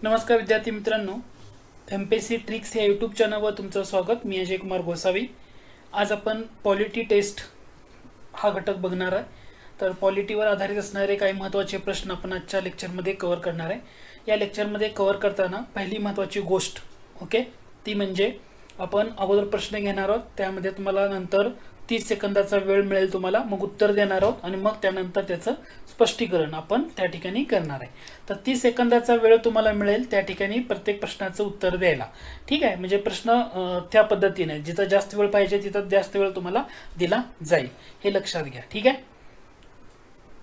नमस्कार विद्यार्थी मित्रांनो, एमपीएससी ट्रिक्स या यूट्यूब चॅनलवर तुमचं स्वागत। मी अजय कुमार गोसावी। आज आपण पॉलिटी टेस्ट हा घटक बघणार आहे। तर पॉलिटीवर आधारित असणारे काही महत्त्वाचे प्रश्न आपण आजच्या लेक्चरमध्ये कव्हर करणार आहे। या लेक्चरमध्ये कव्हर करताना पहिली महत्त्वाची गोष्ट ती म्हणजे आपण अगोदर प्रश्न घेणार आहोत, त्यामध्ये तुम्हाला नंतर 30 सेकंदाचा वेळ मिळेल, तुम्हाला मग उत्तर देणार आहोत आणि मग त्यानंतर त्याचं स्पष्टीकरण आपण त्या ठिकाणी करणार आहे। तर 30 सेकंदाचा वेळ तुम्हाला मिळेल त्या ठिकाणी प्रत्येक प्रश्नाचं उत्तर द्यायला। ठीक आहे, म्हणजे प्रश्न त्या पद्धतीने जिथं जास्त वेळ पाहिजे तिथं जास्त वेळ तुम्हाला दिला जाईल, हे लक्षात घ्या। ठीक आहे,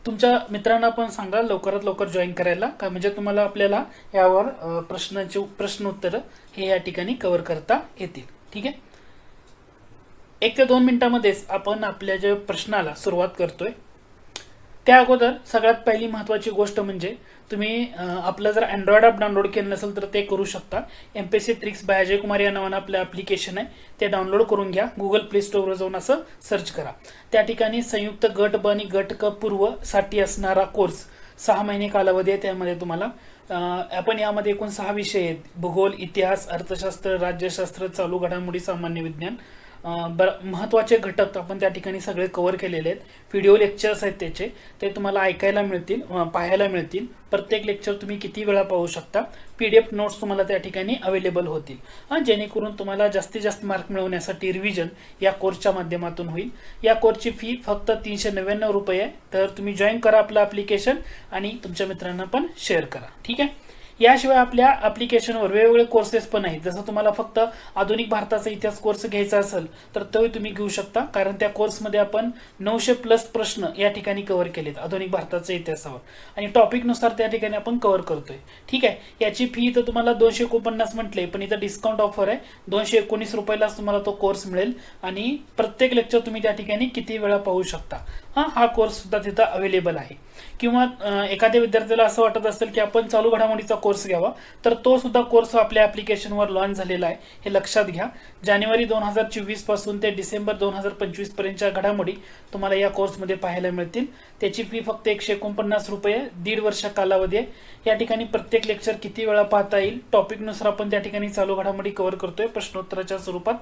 तुमच्या मित्रांना पण सांगा लवकरात लवकर जॉईन करायला, का म्हणजे तुम्हाला आपल्याला यावर प्रश्न उत्तर हे या ठिकाणी कव्हर करता येतील। ठीक आहे, 1 ते 2 मिनिटांमध्येच आपण आपल्या जे प्रश्नाला सुरुवात करतोय। त्या अगोदर सगळ्यात पहिली महत्त्वाची गोष्ट म्हणजे तुम्ही आपलं जर अँड्रॉइड ॲप डाउनलोड केलं नसेल तर ते करू शकता। MPSC tricks bye Ajay Kumar या नावानं आपलं ॲप्लिकेशन आहे, ते डाउनलोड करून घ्या। गुगल प्ले स्टोअरवर जाऊन असं सर्च करा। त्या ठिकाणी संयुक्त गट ब आणि गट क पूर्व साठी असणारा कोर्स 6 महिने कालावधी आहे। त्यामध्ये तुम्हाला आपण यामध्ये एकूण 6 विषय आहेत: भूगोल, इतिहास, अर्थशास्त्र, राज्यशास्त्र, चालू घडामोडी, सामान्य विज्ञान। महत्त्वाचे घटक आपण त्या ठिकाणी सगळे कव्हर केलेले आहेत। व्हिडिओ लेक्चर्स आहेत त्याचे, ते तुम्हाला ऐकायला मिळतील, पाहायला मिळतील। प्रत्येक लेक्चर तुम्ही किती वेळा पाहू शकता। पीडीएफ नोट्स तुम्हाला त्या ठिकाणी अवेलेबल होतील, जेणेकरून तुम्हाला जास्तीत जास्त मार्क मिळवण्यासाठी रिव्हिजन या कोर्सच्या माध्यमातून होईल। या कोर्सची फी फक्त 399 रुपये आहे। तर तुम्ही जॉईन करा आपलं ॲप्लिकेशन आणि तुमच्या मित्रांना पण शेअर करा। ठीक आहे, याशिवाय आपल्या ॲप्लिकेशनवर वेगवेगळे कोर्सेस पण आहेत। जसं तुम्हाला फक्त आधुनिक भारताचा इतिहास कोर्स घ्यायचा असेल तर तोही तुम्ही घेऊ शकता, कारण त्या कोर्समध्ये आपण 900+ प्रश्न या ठिकाणी कव्हर केलेत आधुनिक भारताच्या इतिहासावर, आणि टॉपिकनुसार त्या ठिकाणी आपण कव्हर करतोय। ठीक आहे, याची फी तर तुम्हाला 249 म्हटले, पण इथं डिस्काउंट ऑफर आहे, 219 रुपयालाच तुम्हाला तो कोर्स मिळेल आणि प्रत्येक लेक्चर तुम्ही त्या ठिकाणी किती वेळा पाहू शकता। हा कोर्स सुद्धा तिथं अवेलेबल आहे। किंवा एखाद्या विद्यार्थ्याला असं वाटत असेल की आपण चालू घडामोडीचा कोर्स घ्यावा, तर तो सुद्धा कोर्स आपल्या ॲप्लिकेशनवर लॉन्च झालेला आहे, हे लक्षात घ्या। जानेवारी 2024 पासून ते डिसेंबर 2025 पर्यंतच्या घडामोडी तुम्हाला या कोर्समध्ये पाहायला मिळतील। त्याची फी फक्त 149 रुपये, 1.5 वर्ष कालावधी आहे। या ठिकाणी प्रत्येक लेक्चर किती वेळा पाहता येईल, टॉपिकनुसार आपण त्या ठिकाणी चालू घडामोडी कव्हर करतोय प्रश्नोत्तराच्या स्वरूपात।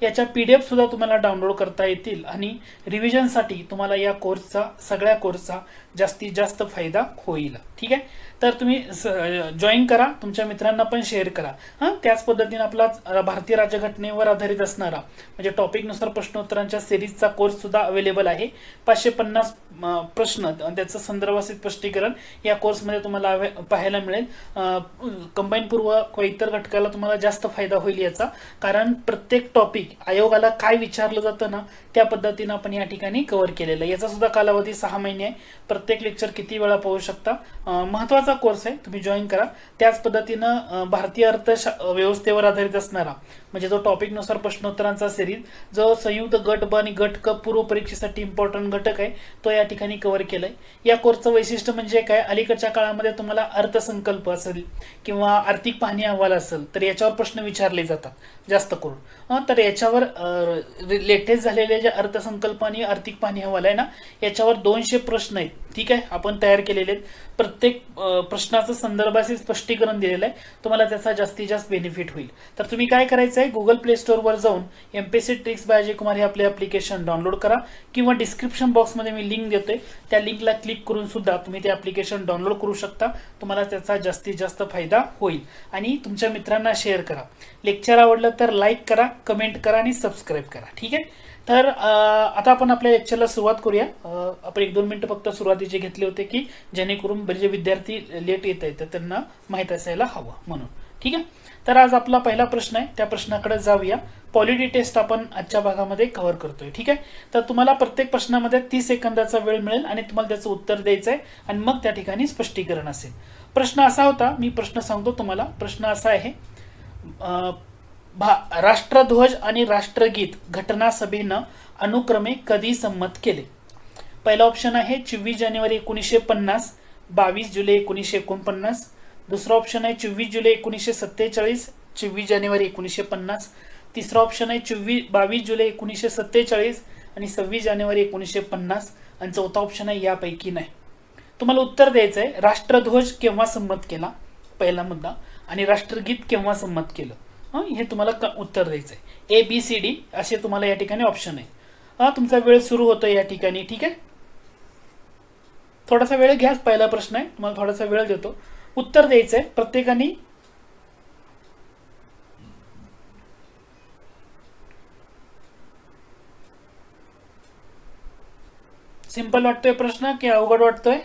याच्या पीडीएफ सुद्धा तुम्हाला डाउनलोड करता येतील आणि रिव्हिजनसाठी तुम्हाला या कोर्सचा, सगळ्या कोर्सचा जास्तीत जास्त फायदा होईल। ठीक आहे, तर तुम्ही जॉईन करा, तुमच्या मित्रांना पण शेअर करा। त्याच पद्धतीने आपला भारतीय राज्यघटनेवर आधारित असणारा म्हणजे टॉपिकनुसार प्रश्नोत्तरांच्या सिरीजचा कोर्स सुद्धा अवेलेबल आहे। 550 प्रश्न त्याचं संदर्भातील स्पष्टीकरण या कोर्समध्ये तुम्हाला पाहायला मिळेल। कंबाईन पूर्व व इतर घटकाला तुम्हाला जास्त फायदा होईल याचा, कारण प्रत्येक टॉपिक आयोगाला काय विचारलं जातं ना त्या पद्धतीने आपण या ठिकाणी कव्हर केलेलं आहे। याचा सुद्धा कालावधी 6 महिने आहे। प्रत्येक लेक्चर किती वेळा पाहू शकता। महत्त्वाचा कोर्स आहे, तुम्ही जॉईन करा। त्याच पद्धतीनं भारतीय अर्थव्यवस्थेवर आधारित असणारा म्हणजे जो टॉपिकनुसार प्रश्नोत्तरांचा सिरीज, जो संयुक्त गट ब आणि गट क पूर्व परीक्षेसाठी इम्पॉर्टंट घटक आहे, तो या ठिकाणी कव्हर केलाय। या कोर्सचं वैशिष्ट्य म्हणजे काय, अलीकडच्या काळामध्ये तुम्हाला अर्थसंकल्प असेल किंवा आर्थिक पाहणी अहवाल असेल तर याच्यावर प्रश्न विचारले जातात जास्त करून। तर याच्यावर लेटेस्ट झालेले जे अर्थसंकल्प आणि आर्थिक पाहणी अहवाल आहे ना, याच्यावर 200 प्रश्न आहेत। ठीक आहे, आपण तयार केलेले आहेत। प्रत्येक प्रश्नाचं संदर्भाचे स्पष्टीकरण दिलेलं आहे, तुम्हाला त्याचा जास्तीत जास्त बेनिफिट होईल। तर तुम्ही काय करायचं आहे, गुगल प्ले स्टोअरवर जाऊन MPSC tricks bye Ajay Kumar हे आपले ॲप्लिकेशन डाउनलोड करा, किंवा डिस्क्रिप्शन बॉक्समध्ये मी लिंक देतोय, त्या लिंकला क्लिक करून सुद्धा तुम्ही ते ॲप्लिकेशन डाउनलोड करू शकता। तुम्हाला त्याचा जास्तीत जास्त फायदा होईल आणि तुमच्या मित्रांना शेअर करा। लेक्चर आवडलं तर लाईक करा, कमेंट करा आणि सबस्क्राईब करा। ठीक आहे, तर आता आपण आपल्या लेक्चरला सुरुवात करूया। आपण 1-2 मिनिटं फक्त सुरुवातीचे घेतले होते की जेणेकरून बरेच विद्यार्थी लेट येत आहेत तर त्यांना माहीत असायला हवं म्हणून। ठीक आहे, तर आज आपला पहिला प्रश्न आहे, त्या प्रश्नाकडे जाऊया। पॉलिटी टेस्ट आपण आजच्या भागामध्ये कव्हर करतोय। ठीक आहे, तर तुम्हाला प्रत्येक प्रश्नामध्ये 30 सेकंदाचा वेळ मिळेल आणि तुम्हाला त्याचं उत्तर द्यायचं आहे आणि मग त्या ठिकाणी स्पष्टीकरण असेल। प्रश्न असा होता, मी प्रश्न सांगतो तुम्हाला। प्रश्न असा आहे, राष्ट्रध्वज आणि राष्ट्रगीत घटनासभेनं अनुक्रमे कधी संमत केले? पहिला ऑप्शन आहे 24 जानेवारी 1950, 22 जुलै 1949। दुसरा ऑप्शन आहे 24 जुलै 1947, 24 जानेवारी 1950। तिसरा ऑप्शन आहे 22 जुलै 1947 आणि 26 जानेवारी 1950। आणि चौथा ऑप्शन आहे यापैकी नाही। तुम्हाला उत्तर द्यायचं आहे राष्ट्रध्वज केव्हा संमत केला, पहिला मुद्दा। आणि राष्ट्रगीत केव्हा संमत केलं, हे तुम्हाला उत्तर द्यायचं आहे. ABCD असे तुम्हाला या ठिकाणी ऑप्शन आहे. तुमचा वेळ सुरू होतोय या ठिकाणी. ठीक आहे, थोडासा वेळ घ्या. पहिला प्रश्न आहे, तुम्हाला थोडासा वेळ देतो, उत्तर द्यायचं आहे प्रत्येकाने. सिंपल वाटतोय प्रश्न की अवघड वाटतोय?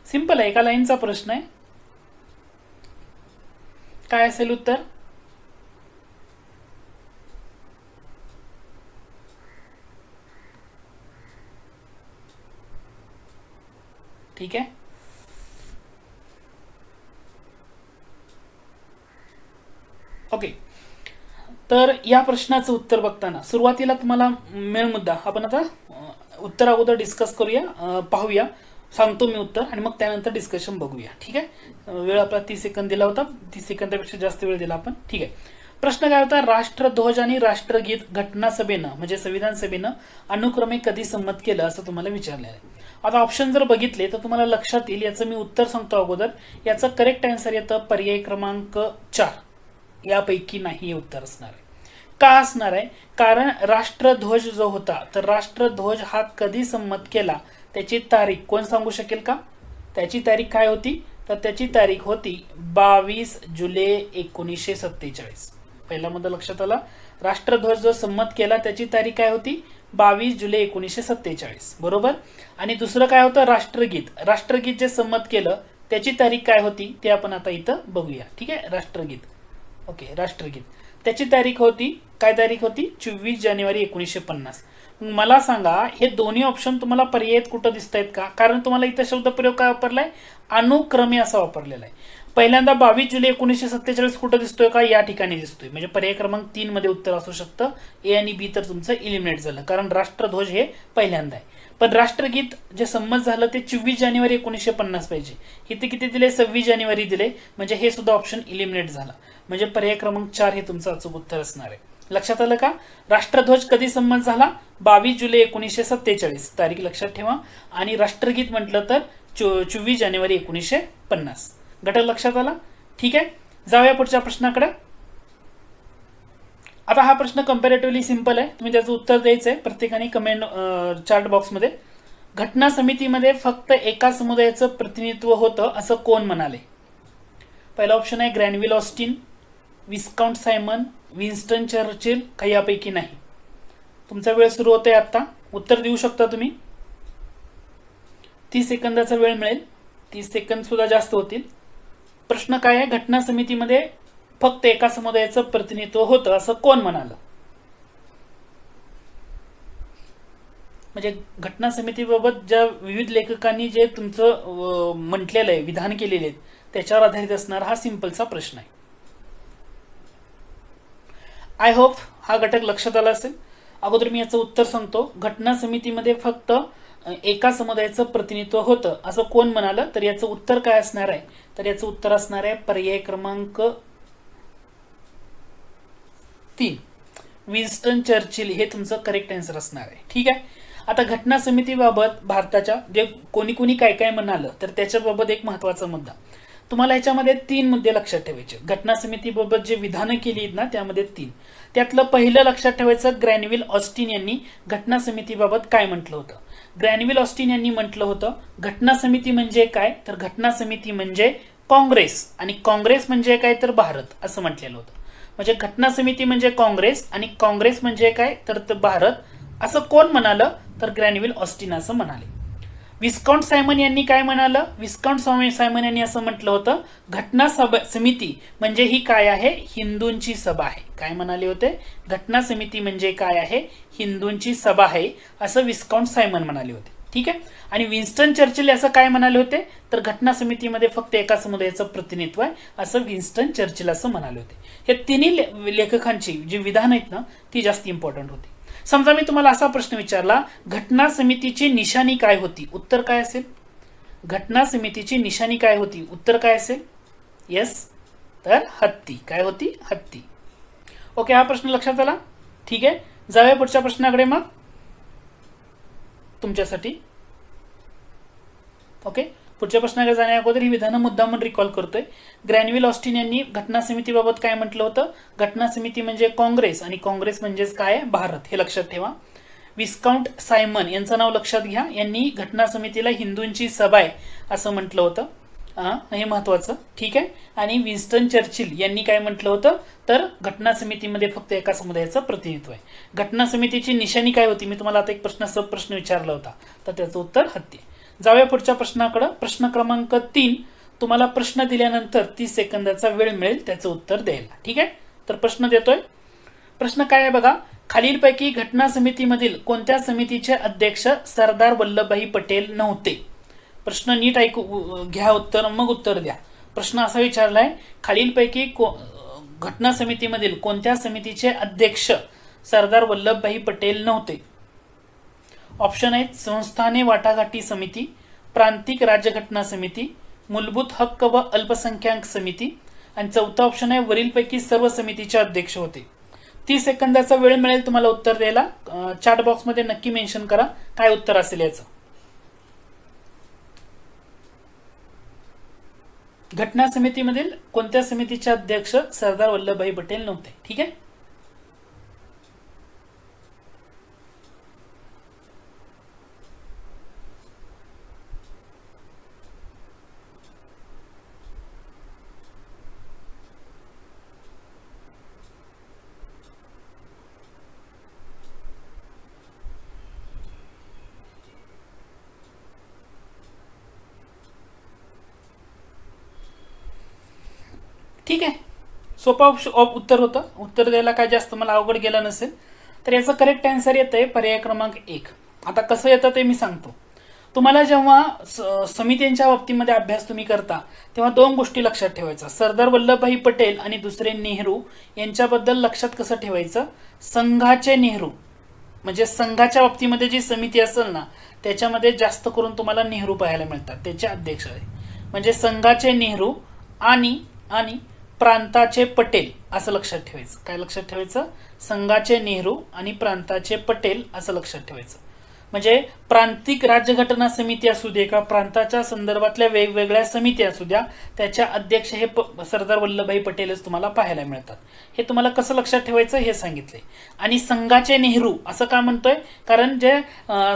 सिंपल आहे, एका लाईनचा प्रश्न आहे. काय असेल उत्तर? ठीक आहे, ओके. तर या प्रश्नाचं उत्तर बघताना सुरुवातीला तुम्हाला मेन मुद्दा आपण आता उत्तर अगोदर डिस्कस करूया, पाहूया, सांगतो मी उत्तर आणि मग त्यानंतर डिस्कशन बघूया. ठीक आहे, वेळ आपला 30 सेकंद दिला होता, 30 सेकंदापेक्षा जास्त वेळ दिला आपण. ठीक आहे, प्रश्न काय होता? राष्ट्रध्वज आणि राष्ट्रगीत घटनासभेनं म्हणजे संविधान सभेनं अनुक्रमे कधी संमत केलं असं तुम्हाला विचारलेलं आहे. आता ऑप्शन जर बघितले तर तुम्हाला लक्षात येईल. याचं मी उत्तर सांगतो अगोदर. याचं करेक्ट आन्सर येतं पर्याय क्रमांक 4. यापैकी नाही हे उत्तर असणार आहे. का असणार आहे? कारण राष्ट्रध्वज जो होता तर राष्ट्रध्वज हा कधी संमत केला त्याची तारीख कोण सांगू शकेल का? त्याची तारीख काय होती? तर त्याची तारीख होती 22 जुलै 1947. पहिला मुद्दा लक्षात आला. राष्ट्रध्वज जो संमत केला त्याची तारीख काय होती? 22 जुलै 1947. बरोबर. आणि दुसरं काय होतं? राष्ट्रगीत. राष्ट्रगीत जे संमत केलं त्याची तारीख काय होती ते आपण आता इथं बघूया. ठीक आहे, राष्ट्रगीत. ओके, राष्ट्रगीत त्याची तारीख होती, काय तारीख होती? 24 जानेवारी 1950. मला सांगा हे दोन्ही ऑप्शन तुम्हाला पर्यायित कुठं दिसत आहेत का? कारण तुम्हाला इथं शब्दप्रयोग काय वापरलाय? अनुक्रमे असा वापरलेला आहे. पहिल्यांदा 22 जुलै 1947 कुठं दिसतोय का? या ठिकाणी दिसतोय. म्हणजे पर्याय क्रमांक 3 मध्ये उत्तर असू शकतं. ए आणि बी तर तुमचं इलिमिनेट झालं कारण राष्ट्रध्वज हे पहिल्यांदा आहे. पण राष्ट्रगीत जे संमत झालं ते 24 जानेवारी 1950 पाहिजे. इथे किती दिले? 26 जानेवारी दिले. म्हणजे हे सुद्धा ऑप्शन इलिमिनेट झाला. म्हणजे पर्याय क्रमांक 4 हे तुमचं अचूक उत्तर असणार आहे. लक्षात आलं का? राष्ट्रध्वज कधी संमत झाला? 22 जुलै 1947 तारीख लक्षात ठेवा. आणि राष्ट्रगीत म्हटलं तर 24 जानेवारी 1950. घटक लक्षात आला? ठीक आहे, जाऊया पुढच्या प्रश्नाकडे. आता हा प्रश्न कंपॅरेटिव्हली सिंपल आहे. तुम्ही त्याचं उत्तर द्यायचं आहे प्रत्येकाने कमेंट चार्ट बॉक्समध्ये. घटना समितीमध्ये फक्त एका समुदायाचं प्रतिनिधित्व होतं असं कोण म्हणाले? पहिला ऑप्शन आहे ग्रॅनविल ऑस्टिन, विस्काउंट सायमन, विन्स्टन चर्चिल, काही यापैकी नाही. तुमचा वेळ सुरू होतोय आता. उत्तर देऊ शकता तुम्ही. 30 सेकंदाचा वेळ मिळेल. 30 सेकंद सुद्धा जास्त होतील. प्रश्न काय आहे? घटना समितीमध्ये फक्त एका समुदायाचं प्रतिनिधित्व होतं असं कोण म्हणालं? म्हणजे घटना समितीबाबत ज्या विविध लेखकांनी जे तुमचं म्हटलेलं आहे, विधान केलेले आहेत, त्याच्यावर आधारित असणारा हा सिंपलचा प्रश्न आहे. आय होप हा घटक लक्षात आला असेल. अगोदर मी याचं उत्तर सांगतो. घटना समितीमध्ये फक्त एका समुदायाचं प्रतिनिधित्व होतं असं कोण म्हणालं? तर याचं उत्तर काय असणार आहे? तर याचं उत्तर असणार आहे पर्याय क्रमांक 3. विन्स्टन चर्चिल हे तुमचं करेक्ट आन्सर असणार आहे. ठीक आहे. आता घटना समितीबाबत भारताच्या जे कोणी कोणी काय काय म्हणालं तर त्याच्याबाबत एक महत्वाचा मुद्दा. तुम्हाला ह्याच्यामध्ये 3 मुद्दे लक्षात ठेवायचे. घटना समितीबाबत जे विधानं केली आहेत ना त्यामध्ये 3. त्यातलं पहिलं लक्षात ठेवायचं, ग्रॅनविल ऑस्टिन यांनी घटना समितीबाबत काय म्हटलं होतं. ग्रॅनविल ऑस्टिन यांनी म्हटलं होतं घटना समिती म्हणजे काय? तर घटना समिती म्हणजे काँग्रेस आणि काँग्रेस म्हणजे काय? तर भारत असं म्हटलेलं होतं. म्हणजे घटना समिती म्हणजे काँग्रेस आणि काँग्रेस म्हणजे काय? तर भारत असं कोण म्हणालं? तर ग्रॅनविल ऑस्टिन असं म्हणाले. विस्काउंट सायमन यांनी काय म्हणालं? विस्काउंट सायमन यांनी असं म्हटलं होतं घटना समिती म्हणजे ही काय आहे? हिंदूंची सभा आहे. काय म्हणाले होते? घटना समिती म्हणजे काय आहे? हिंदूंची सभा आहे असं विस्काउंट सायमन म्हणाले होते. ठीक आहे. आणि विन्स्टन चर्चिल असं काय म्हणाले होते? तर घटना समितीमध्ये फक्त एका समुदायाचं प्रतिनिधित्व आहे असं विन्स्टन चर्चिल असं म्हणाले होते. हे तिन्ही लेखकांची जी विधान आहेत ना ती जास्त इम्पॉर्टंट होती. समजा मी तुम्हाला असा प्रश्न विचारला, घटना समितीची निशाणी काय होती? उत्तर काय असेल? घटना समितीची निशाणी काय होती? उत्तर काय असेल? यस, तर हत्ती. काय होती? हत्ती. ओके, हा प्रश्न लक्षात आला. ठीक आहे, जाऊया पुढच्या प्रश्नाकडे मग तुमच्यासाठी. ओके, पुढच्या प्रश्नाकडे जाण्या अगोदर ही विधानं मुद्दामून रिकॉल करतोय. ग्रॅनविल ऑस्टिन यांनी घटना समितीबाबत काय म्हटलं होतं? घटना समिती म्हणजे काँग्रेस आणि काँग्रेस म्हणजेच काय? भारत, हे लक्षात ठेवा. विस्काउंट सायमन यांचं नाव लक्षात घ्या. यांनी घटना समितीला हिंदूंची सभा आहे असं म्हटलं होतं. हे महत्वाचं. ठीक आहे. आणि विन्स्टन चर्चिल यांनी काय म्हटलं होतं? तर घटना समितीमध्ये फक्त एका समुदायाचं प्रतिनिधित्व आहे. घटना समितीची निशाणी काय होती? मी तुम्हाला आता एक प्रश्न विचारला होता, तर त्याचं उत्तर हत्ती. जाऊया पुढच्या प्रश्नाकडे. प्रश्न क्रमांक 3. तुम्हाला प्रश्न दिल्यानंतर 30 सेकंदाचा वेळ मिळेल त्याचं उत्तर द्यायला. ठीक आहे. तर प्रश्न देतोय. प्रश्न काय आहे बघा. खालीलपैकी घटना समितीमधील कोणत्या समितीचे अध्यक्ष सरदार वल्लभभाई पटेल नव्हते? प्रश्न नीट ऐकू घ्या, उत्तर मग उत्तर द्या. प्रश्न असा विचारलाय, खालीलपैकी घटना समितीमधील कोणत्या समितीचे अध्यक्ष सरदार वल्लभभाई पटेल नव्हते? ऑप्शन आहेत संस्थाने वाटाघाटी समिती, प्रांतिक राज्यघटना समिती, मूलभूत हक्क व अल्पसंख्याक समिती, आणि चौथा ऑप्शन आहे वरीलपैकी सर्व समितीचे अध्यक्ष होते. 30 सेकंदाचा वेळ मिळेल तुम्हाला उत्तर द्यायला. चॅट बॉक्समध्ये नक्की मेन्शन करा काय उत्तर असेल याचं. घटना समितीमधील कोणत्या समितीचे अध्यक्ष सरदार वल्लभभाई पटेल नव्हते? ठीक आहे. ठीक आहे. सोपा उत्तर होतं. उत्तर द्यायला काय जास्त मला अवघड गेलं नसेल. तर याचं करेक्ट आन्सर येत आहे पर्याय क्रमांक 1. आता कसं येतं ते मी सांगतो. तुम्हाला जेव्हा समित्यांच्या बाबतीमध्ये अभ्यास तुम्ही करता तेव्हा 2 गोष्टी लक्षात ठेवायच्या. सरदार वल्लभभाई पटेल आणि दुसरे नेहरू यांच्याबद्दल लक्षात कसं ठेवायचं? संघाचे नेहरू म्हणजे संघाच्या बाबतीमध्ये जी समिती असेल ना त्याच्यामध्ये जास्त करून तुम्हाला नेहरू पाहायला मिळतात, त्याचे अध्यक्ष आहे. म्हणजे संघाचे नेहरू आणि प्रांताचे पटेल असं लक्षात ठेवायचं. काय लक्षात ठेवायचं? संघाचे नेहरू आणि प्रांताचे पटेल असं लक्षात ठेवायचं. म्हणजे प्रांतिक राज्यघटना समिती असू दे का प्रांताच्या संदर्भातल्या वेगवेगळ्या समिती असू द्या त्याच्या अध्यक्ष हे सरदार वल्लभभाई पटेलच तुम्हाला पाहायला मिळतात. हे तुम्हाला कसं लक्षात ठेवायचं हे सांगितलंय. आणि संघाचे नेहरू असं का म्हणतोय? कारण जे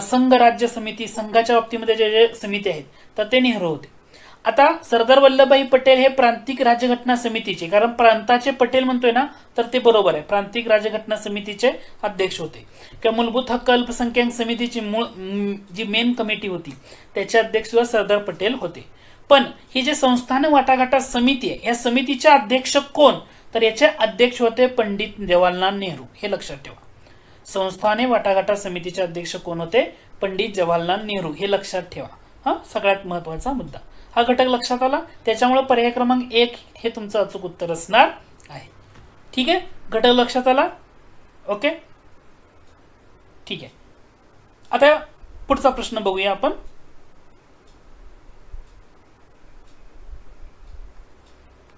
संघ राज्य समिती संघाच्या बाबतीमध्ये जे समिती आहेत तर ते नेहरू होते. आता सरदार वल्लभभाई पटेल हे प्रांतिक राज्यघटना समितीचे, कारण प्रांताचे पटेल म्हणतोय ना तर ते बरोबर आहे, प्रांतिक राज्यघटना समितीचे अध्यक्ष होते. किंवा मूलभूत हक्क अल्पसंख्याक समितीची जी मेन कमिटी होती त्याचे अध्यक्ष सुद्धा सरदार पटेल होते. पण ही जे संस्थान वाटाघाटा समिती आहे या समितीचे अध्यक्ष कोण? तर याचे अध्यक्ष होते पंडित जवाहरलाल नेहरू. हे लक्षात ठेवा. संस्थाने वाटाघाटा समितीचे अध्यक्ष कोण होते? पंडित जवाहरलाल नेहरू. हे लक्षात ठेवा. हा सगळ्यात महत्वाचा मुद्दा. हा घटक लक्षात आला. त्याच्यामुळे पर्याय क्रमांक 1 हे तुमचं अचूक उत्तर असणार आहे. ठीक आहे. घटक लक्षात आला. ओके. ठीक आहे. आता पुढचा प्रश्न बघूया आपण.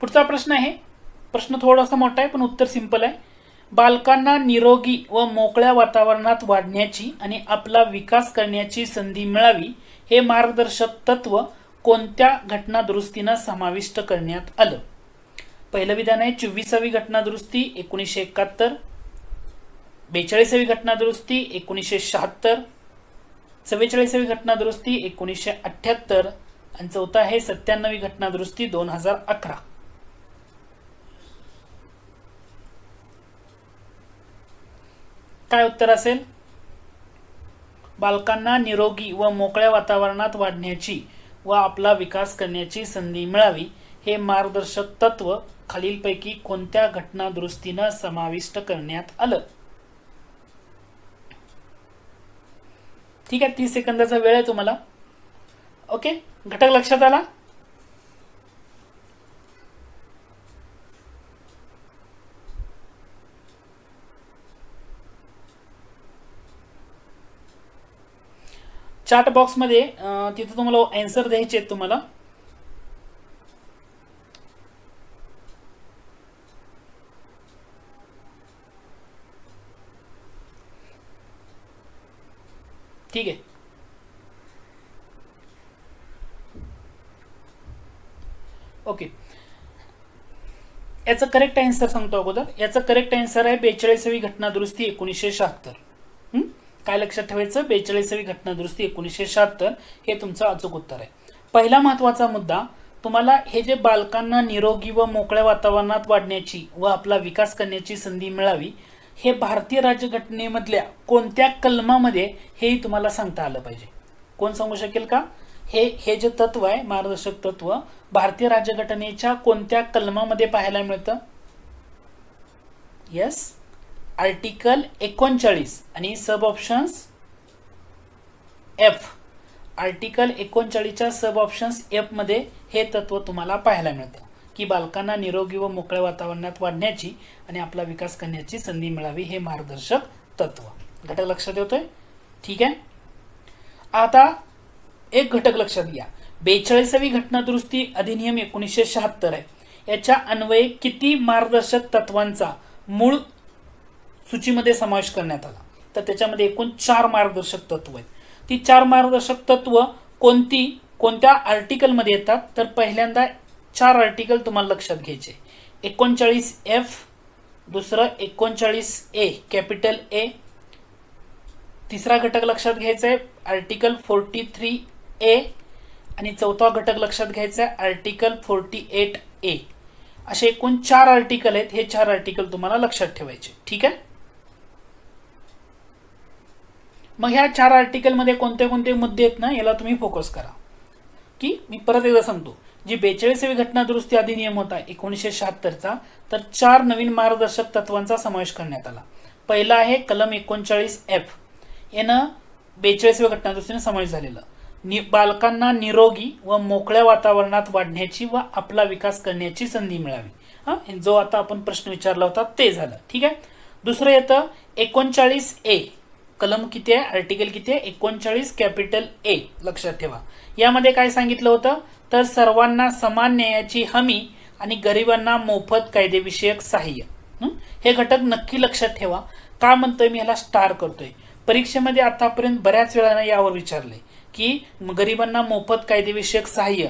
पुढचा प्रश्न आहे. प्रश्न थोडासा मोठा आहे पण उत्तर सिंपल आहे. बालकांना निरोगी व मोकळ्या वातावरणात वाढण्याची आणि आपला विकास करण्याची संधी मिळावी हे मार्गदर्शक तत्व कोणत्या घटना दुरुस्तीने समाविष्ट करण्यात आलं? पहिलं विधान आहे 24वी घटना दुरुस्ती 1971, 42वी घटना दुरुस्ती 1976, 44वी घटना दुरुस्ती 1978 आणि चौथा आहे 97वी घटना दुरुस्ती 2011. काय उत्तर असेल? बालकांना निरोगी व मोकळ्या वातावरणात वाढण्याची व आपला विकास करण्याची संधी मिळावी हे मार्गदर्शक तत्व खालीलपैकी कोणत्या घटना दुरुस्तीने समाविष्ट करण्यात आलं? ठीक आहे. 30 सेकंदाचा वेळ आहे तुम्हाला. ओके. घटक लक्षात आला. चॅट बॉक्स मध्ये तिथे तुम्हाला आन्सर द्यायचे आहेत तुम्हाला. ठीक आहे. ओके, याचं करेक्ट आन्सर सांगतो अगोदर. याचं करेक्ट आन्सर आहे 42वी घटना दुरुस्ती 1976. काय लक्षात ठेवायचं, 42वी घटना दुरुस्ती 1976 हे तुमचं अचूक उत्तर आहे. पहिला महत्वाचा मुद्दा, तुम्हाला हे जे बालकांना निरोगी व मोकळ्या वातावरणात वाढण्याची व आपला विकास करण्याची संधी मिळावी, हे भारतीय राज्यघटनेमधल्या कोणत्या कलमामध्ये हेही तुम्हाला सांगता आलं पाहिजे. कोण सांगू शकेल का? हे जे तत्व आहे, मार्गदर्शक तत्व, भारतीय राज्यघटनेच्या कोणत्या कलमामध्ये पाहायला मिळतं? यस, आर्टिकल 39 आणि सब ऑप्शन्स एफ. आर्टिकल 39च्या सब ऑप्शन्स एफ मध्ये हे तत्व तुम्हाला पाहायला मिळतं की बालकांना निरोगी व मोकळ्या वातावरणात वाढण्याची आणि आपला विकास करण्याची संधी मिळावी, हे मार्गदर्शक तत्व. घटक लक्षात येतोय? ठीक आहे. आता एक घटक लक्षात घ्या, 42वी घटना दुरुस्ती अधिनियम 1976 आहे. याच्या अन्वये किती मार्गदर्शक तत्वांचा मूळ सूचीमध्ये समावेश करण्यात आला? तर त्याच्यामध्ये एकूण 4 मार्गदर्शक तत्व आहेत. ती 4 मार्गदर्शक तत्व कोणत्या आर्टिकल मध्ये येतात? तर पहिल्यांदा 4 आर्टिकल तुम्हाला लक्षात घ्यायचे. 39F, दुसरं 39A कॅपिटल ए, तिसरा घटक लक्षात घ्यायचा आहे आर्टिकल 43A, आणि चौथा घटक लक्षात घ्यायचा आहे आर्टिकल 48A. असे एकूण 4 आर्टिकल आहेत. हे 4 आर्टिकल तुम्हाला लक्षात ठेवायचे. ठीक आहे. मग ह्या 4 आर्टिकल मध्ये कोणते कोणते मुद्दे आहेत ना, याला तुम्ही फोकस करा. की मी परत एकदा सांगतो, जी 42वी घटना दुरुस्ती अधिनियम होता 1976चा, तर 4 नवीन मार्गदर्शक तत्वांचा समावेश करण्यात आला. पहिला आहे कलम 39F. यानं 42व्या घटना दुरुस्तीने समावेश झालेला बालकांना निरोगी व मोकळ्या वातावरणात वाढण्याची व आपला विकास करण्याची संधी मिळावी. जो आता आपण प्रश्न विचारला होता ते झालं. ठीक आहे. दुसरं येतं 39A. कलम किती आहे, आर्टिकल किती आहे? 39 कॅपिटल ए. लक्षात ठेवा. यामध्ये काय सांगितलं होतं? तर सर्वांना समान न्यायाची हमी आणि गरिबांना मोफत कायदेविषयक सहाय्य. हे घटक नक्की लक्षात ठेवा. का म्हणतोय मी ह्याला स्टार करतोय? परीक्षेमध्ये आतापर्यंत बऱ्याच वेळा यावर विचारले की गरिबांना मोफत कायदेविषयक सहाय्य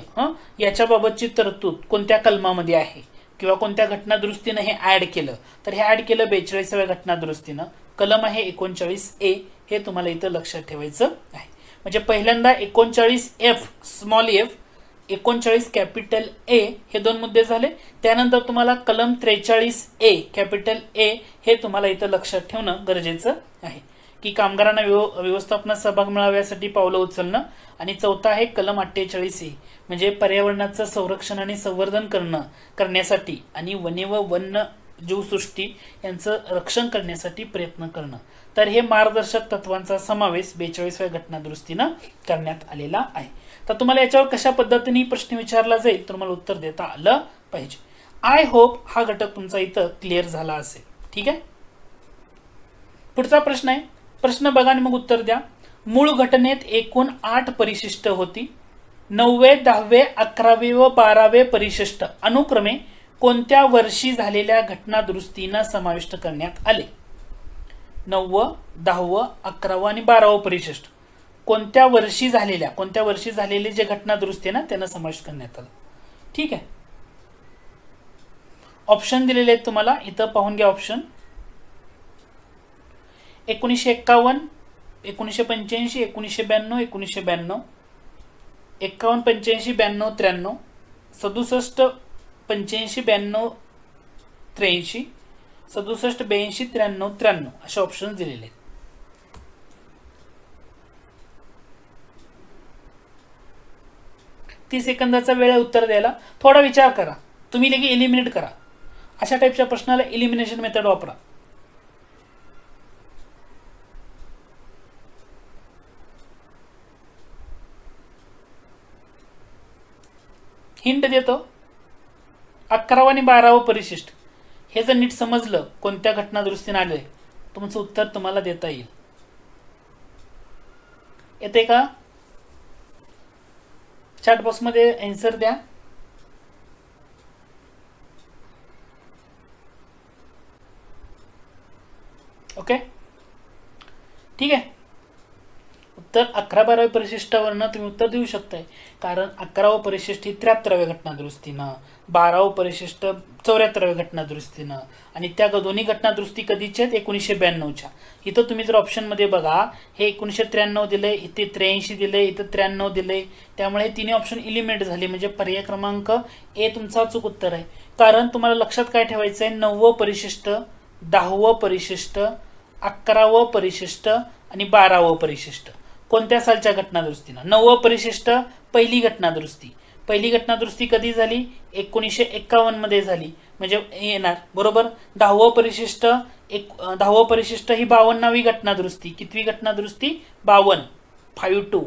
याच्याबाबतची तरतूद कोणत्या कलमामध्ये आहे किंवा कोणत्या घटना दुरुस्तीनं हे ऍड केलं. तर हे ऍड केलं 42व्या घटना दुरुस्तीनं. कलम आहे 39A. हे तुम्हाला इथं लक्षात ठेवायचं आहे. म्हणजे पहिल्यांदा 39F स्मॉल एफ, 39 कॅपिटल ए, हे 2 मुद्दे झाले. त्यानंतर तुम्हाला कलम 43A कॅपिटल ए हे तुम्हाला इथं लक्षात ठेवणं गरजेचं आहे की कामगारांना व्यवस्थापनात सहभाग मिळाव्यासाठी पावलं उचलणं. आणि चौथा आहे कलम 48A, म्हणजे पर्यावरणाचं संरक्षण आणि संवर्धन करण्यासाठी आणि वने व वन्य जीवसृष्टी यांचं रक्षण करण्यासाठी प्रयत्न करणं. तर हे मार्गदर्शक तत्वांचा समावेश 42व्या घटना दुरुस्तीनं करण्यात आलेला आहे. तर तुम्हाला याच्यावर कशा पद्धतीने प्रश्न विचारला जाईल तर मला उत्तर देता आलं पाहिजे. आय होप हा घटक तुमचा इथं क्लिअर झाला असेल. ठीक आहे. पुढचा प्रश्न आहे. प्रश्न बघा आणि मग उत्तर द्या. मूळ घटनेत एकूण 8 परिशिष्ट होती. 9वे, 10वे, 11वे व 12वे परिशिष्ट अनुक्रमे कोणत्या वर्षी झालेल्या घटना दुरुस्तीनं समाविष्ट करण्यात आले? 9व, 10व, 11व आणि 12व परिशिष्ट कोणत्या वर्षी झालेले जे घटना दुरुस्ती आहे ना त्यांना समाविष्ट करण्यात आलं. ठीक आहे. ऑप्शन दिलेले आहेत तुम्हाला इथं पाहून घ्या. ऑप्शन 1951, 1985, 1992, 1992, 51, 85, 92, 93, 67, 85, 92, 83, 67, 82, 93, 93 असे ऑप्शन दिलेले आहेत. तीस सेकंदाचा वेळ आहे उत्तर द्यायला. थोडा विचार करा. तुम्ही लगे एलिमिनेट करा. अशा टाईपच्या प्रश्नाला एलिमिनेशन मेथड वापरा. हिंट देतो. 11व आणि 12व परिशिष्ट हे जर नीट समजलं कोणत्या घटना दुरुस्तीने आले तुमचं उत्तर तुम्हाला देता येईल. येते का? चॅट बॉक्स मध्ये आन्सर द्या. ओके. ठीक आहे. तर 11-12व्या परिशिष्टावरनं तुम्ही उत्तर देऊ शकताय, कारण 11वं परिशिष्ट ही 73व्या घटनादुरुस्तीनं, 12वं परिशिष्ट 74व्या घटनादुरुस्तीनं, आणि त्या दोन्ही घटनादुरुस्ती कधीच्या आहेत? 1992च्या. इथं तुम्ही जर ऑप्शनमध्ये बघा, हे 1993 दिले, इथे 83 दिले, इथं 93 दिले, त्यामुळे तिन्ही ऑप्शन इलिमिनेट झाले, म्हणजे पर्याय क्रमांक ए तुमचा अचूक उत्तर आहे. कारण तुम्हाला लक्षात काय ठेवायचं आहे? 9वं परिशिष्ट, 10वं परिशिष्ट, 11वं परिशिष्ट आणि 12वं परिशिष्ट कोणत्या सालच्या घटनादुरुस्तीनं? 9वं परिशिष्ट पहिली घटनादुरुस्ती. पहिली घटनादुरुस्ती कधी झाली? 1951 मध्ये झाली, म्हणजे येणार बरोबर. 10वं परिशिष्ट 10वं परिशिष्ट ही 52वी घटनादुरुस्ती. कितवी घटनादुरुस्ती? 52, 52.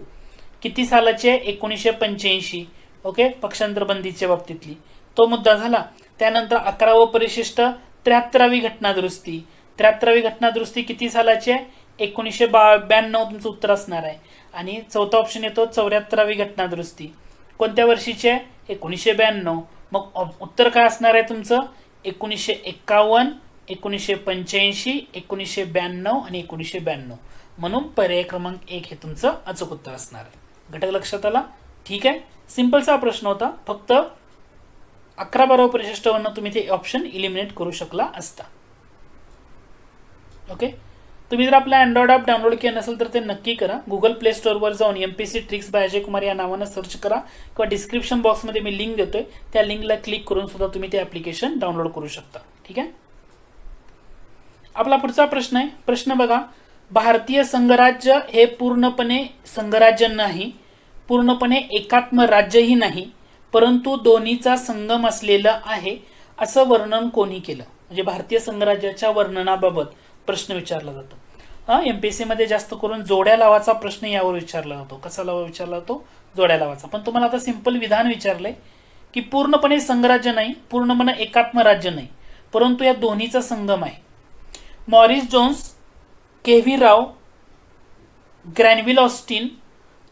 किती सालाची आहे? 1985. ओके, पक्षांतर बंदीच्या बाबतीतली, तो मुद्दा झाला. त्यानंतर 11वं परिशिष्ट 73वी घटनादुरुस्ती. 73वी घटनादुरुस्ती किती सालाची आहे? 1992 तुमचं उत्तर असणार आहे. आणि चौथा ऑप्शन येतो 74वी घटनादुरुस्ती. कोणत्या वर्षीची आहे? 1992. मग उत्तर काय असणार आहे तुमचं? 1951, 1985, 1992 आणि 1992. म्हणून पर्याय क्रमांक 1 हे तुमचं अचूक उत्तर असणार आहे. घटक लक्षात आला? ठीक आहे, सिंपलचा प्रश्न होता. फक्त 11-12 परिशिष्टावरनं तुम्ही ते ऑप्शन इलिमिनेट करू शकला असता. ओके, तुम्ही जर आपला अँड्रॉइड ॲप डाउनलोड केलं नसेल तर ते नक्की करा. गुगल प्ले स्टोअरवर जाऊन MPSC tricks bye Ajay Kumar या नावानं सर्च करा, किंवा डिस्क्रिप्शन बॉक्समध्ये मी लिंक देतोय, त्या लिंकला क्लिक करून सुद्धा तुम्ही ते ॲप्लिकेशन डाउनलोड करू शकता. ठीक आहे, आपला पुढचा प्रश्न आहे. प्रश्न बघा, भारतीय संघराज्य हे पूर्णपणे संघराज्य नाही, पूर्णपणे एकात्म राज्यही नाही, परंतु दोन्हीचा संगम असलेलं आहे, असं वर्णन कोणी केलं? म्हणजे भारतीय संघराज्याच्या वर्णनाबाबत प्रश्न विचारला जातो. MPSC मध्ये जास्त करून जोड्या लावाचा प्रश्न यावर विचारला जातो. कसा विचारला जातो? जोड्या लावाचा. पण तुम्हाला आता सिंपल विधान विचारलंय की पूर्णपणे संघराज्य नाही, पूर्णपणे एकात्म राज्य नाही, परंतु या दोन्हीचा संगम आहे. मॉरिस जोन्स, KV राव, ग्रॅनविल ऑस्टिन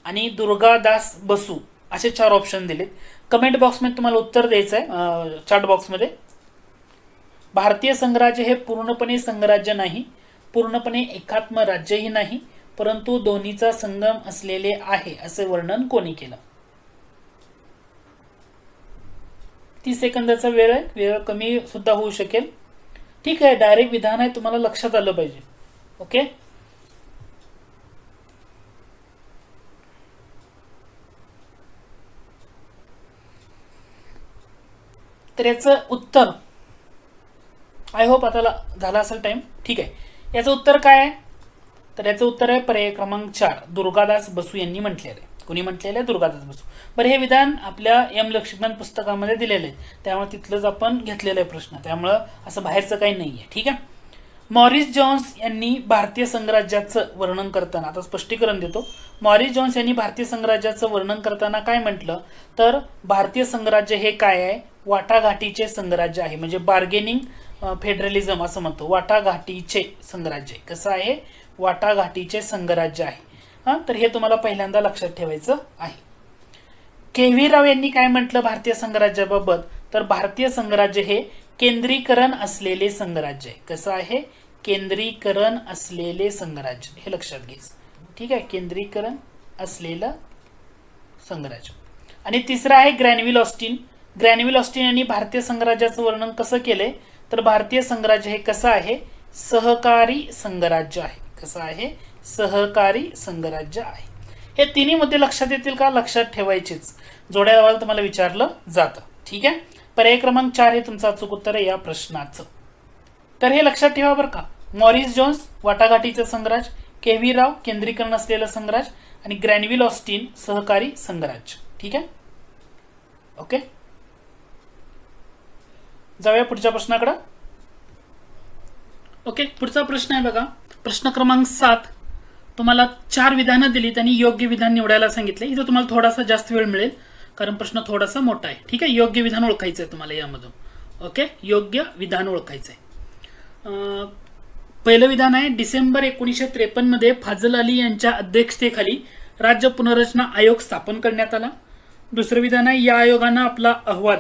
आणि दुर्गादास बसू असे 4 ऑप्शन दिलेत. कमेंट बॉक्समध्ये तुम्हाला उत्तर द्यायचं आहे, चॅट बॉक्समध्ये. भारतीय संघराज्य हे पूर्णपणे संघराज्य नाही, पूर्णपणे एकात्म राज्यही नाही, परंतु दोन्हीचा संगम असलेले आहे, असे वर्णन कोणी केलं? 30 सेकंदाचा वेळ आहे, वेळ कमी सुद्धा होऊ शकेल. ठीक आहे, डायरेक्ट विधान आहे, तुम्हाला लक्षात आलं पाहिजे. ओके, तर याचं उत्तर आय होप आता झाला असेल टाइम. ठीक आहे, याचं उत्तर काय आहे? तर याचं उत्तर आहे पर्याय क्रमांक 4, दुर्गादास बसू यांनी म्हटलेलं आहे. कोणी म्हटलेलं आहे? दुर्गादास बसू. बरं, हे विधान आपल्या M लक्ष्मण पुस्तकामध्ये दिलेलं आहे, त्यामुळे तिथलंच आपण घेतलेलं आहे प्रश्न, त्यामुळं असं बाहेरचं काही नाही आहे. ठीक आहे, मॉरिस जोन्स यांनी भारतीय संघराज्याचं वर्णन करताना, आता स्पष्टीकरण देतो. मॉरिस जोन्स यांनी भारतीय संघराज्याचं वर्णन करताना काय म्हटलं? तर भारतीय संघराज्य हे काय आहे? वाटाघाटीचे संघराज्य आहे, म्हणजे बार्गेनिंग फेडरलिझम असं म्हणतो. वाटाघाटीचे संघराज्य. कसं आहे? वाटाघाटीचे संघराज्य आहे. तर हे तुम्हाला पहिल्यांदा लक्षात ठेवायचं आहे. KV राव यांनी काय म्हटलं भारतीय संघराज्याबाबत? तर भारतीय संघराज्य हे केंद्रीकरण असलेले संघराज्य आहे. कसं आहे? केंद्रीकरण असलेले संघराज्य, हे लक्षात घ्यायचं. ठीक आहे, केंद्रीकरण असलेलं संघराज्य. आणि तिसरं आहे ग्रॅनविल ऑस्टिन. ग्रॅनविल ऑस्टिन यांनी भारतीय संघराज्याचं वर्णन कसं केलंय? तर भारतीय संघराज्य हे कसं आहे? सहकारी संघराज्य आहे. कसं आहे? सहकारी संघराज्य आहे. हे तिन्ही मुद्दे लक्षात येतील का? लक्षात ठेवायचेच. जोड्या लावायला तुम्हाला विचारलं जातं. ठीक आहे, पर्याय क्रमांक 4 हे तुमचं अचूक उत्तर आहे या प्रश्नाचं. तर हे लक्षात ठेवा बरं का. मॉरिस जोन्स वाटाघाटीचं संघराज्य, KV राव केंद्रीकरण असलेलं संघराज्य आणि ग्रॅनविल ऑस्टिन सहकारी संघराज्य. ठीक आहे, ओके, जाऊया पुढच्या प्रश्नाकडे. ओके, पुढचा प्रश्न आहे बघा, प्रश्न क्रमांक 7. तुम्हाला 4 विधानं दिलीत आणि योग्य विधान निवडायला सांगितले. इथं तुम्हाला थोडासा जास्त वेळ मिळेल, कारण प्रश्न थोडासा मोठा आहे. ठीक आहे, योग्य विधान ओळखायचं आहे तुम्हाला यामधून. ओके, योग्य विधान ओळखायचं आहे. पहिलं विधान आहे, डिसेंबर 1953 मध्ये फाजल अली यांच्या अध्यक्षतेखाली राज्य पुनर्रचना आयोग स्थापन करण्यात आला. दुसरं विधान आहे, या आयोगानं आपला अहवाल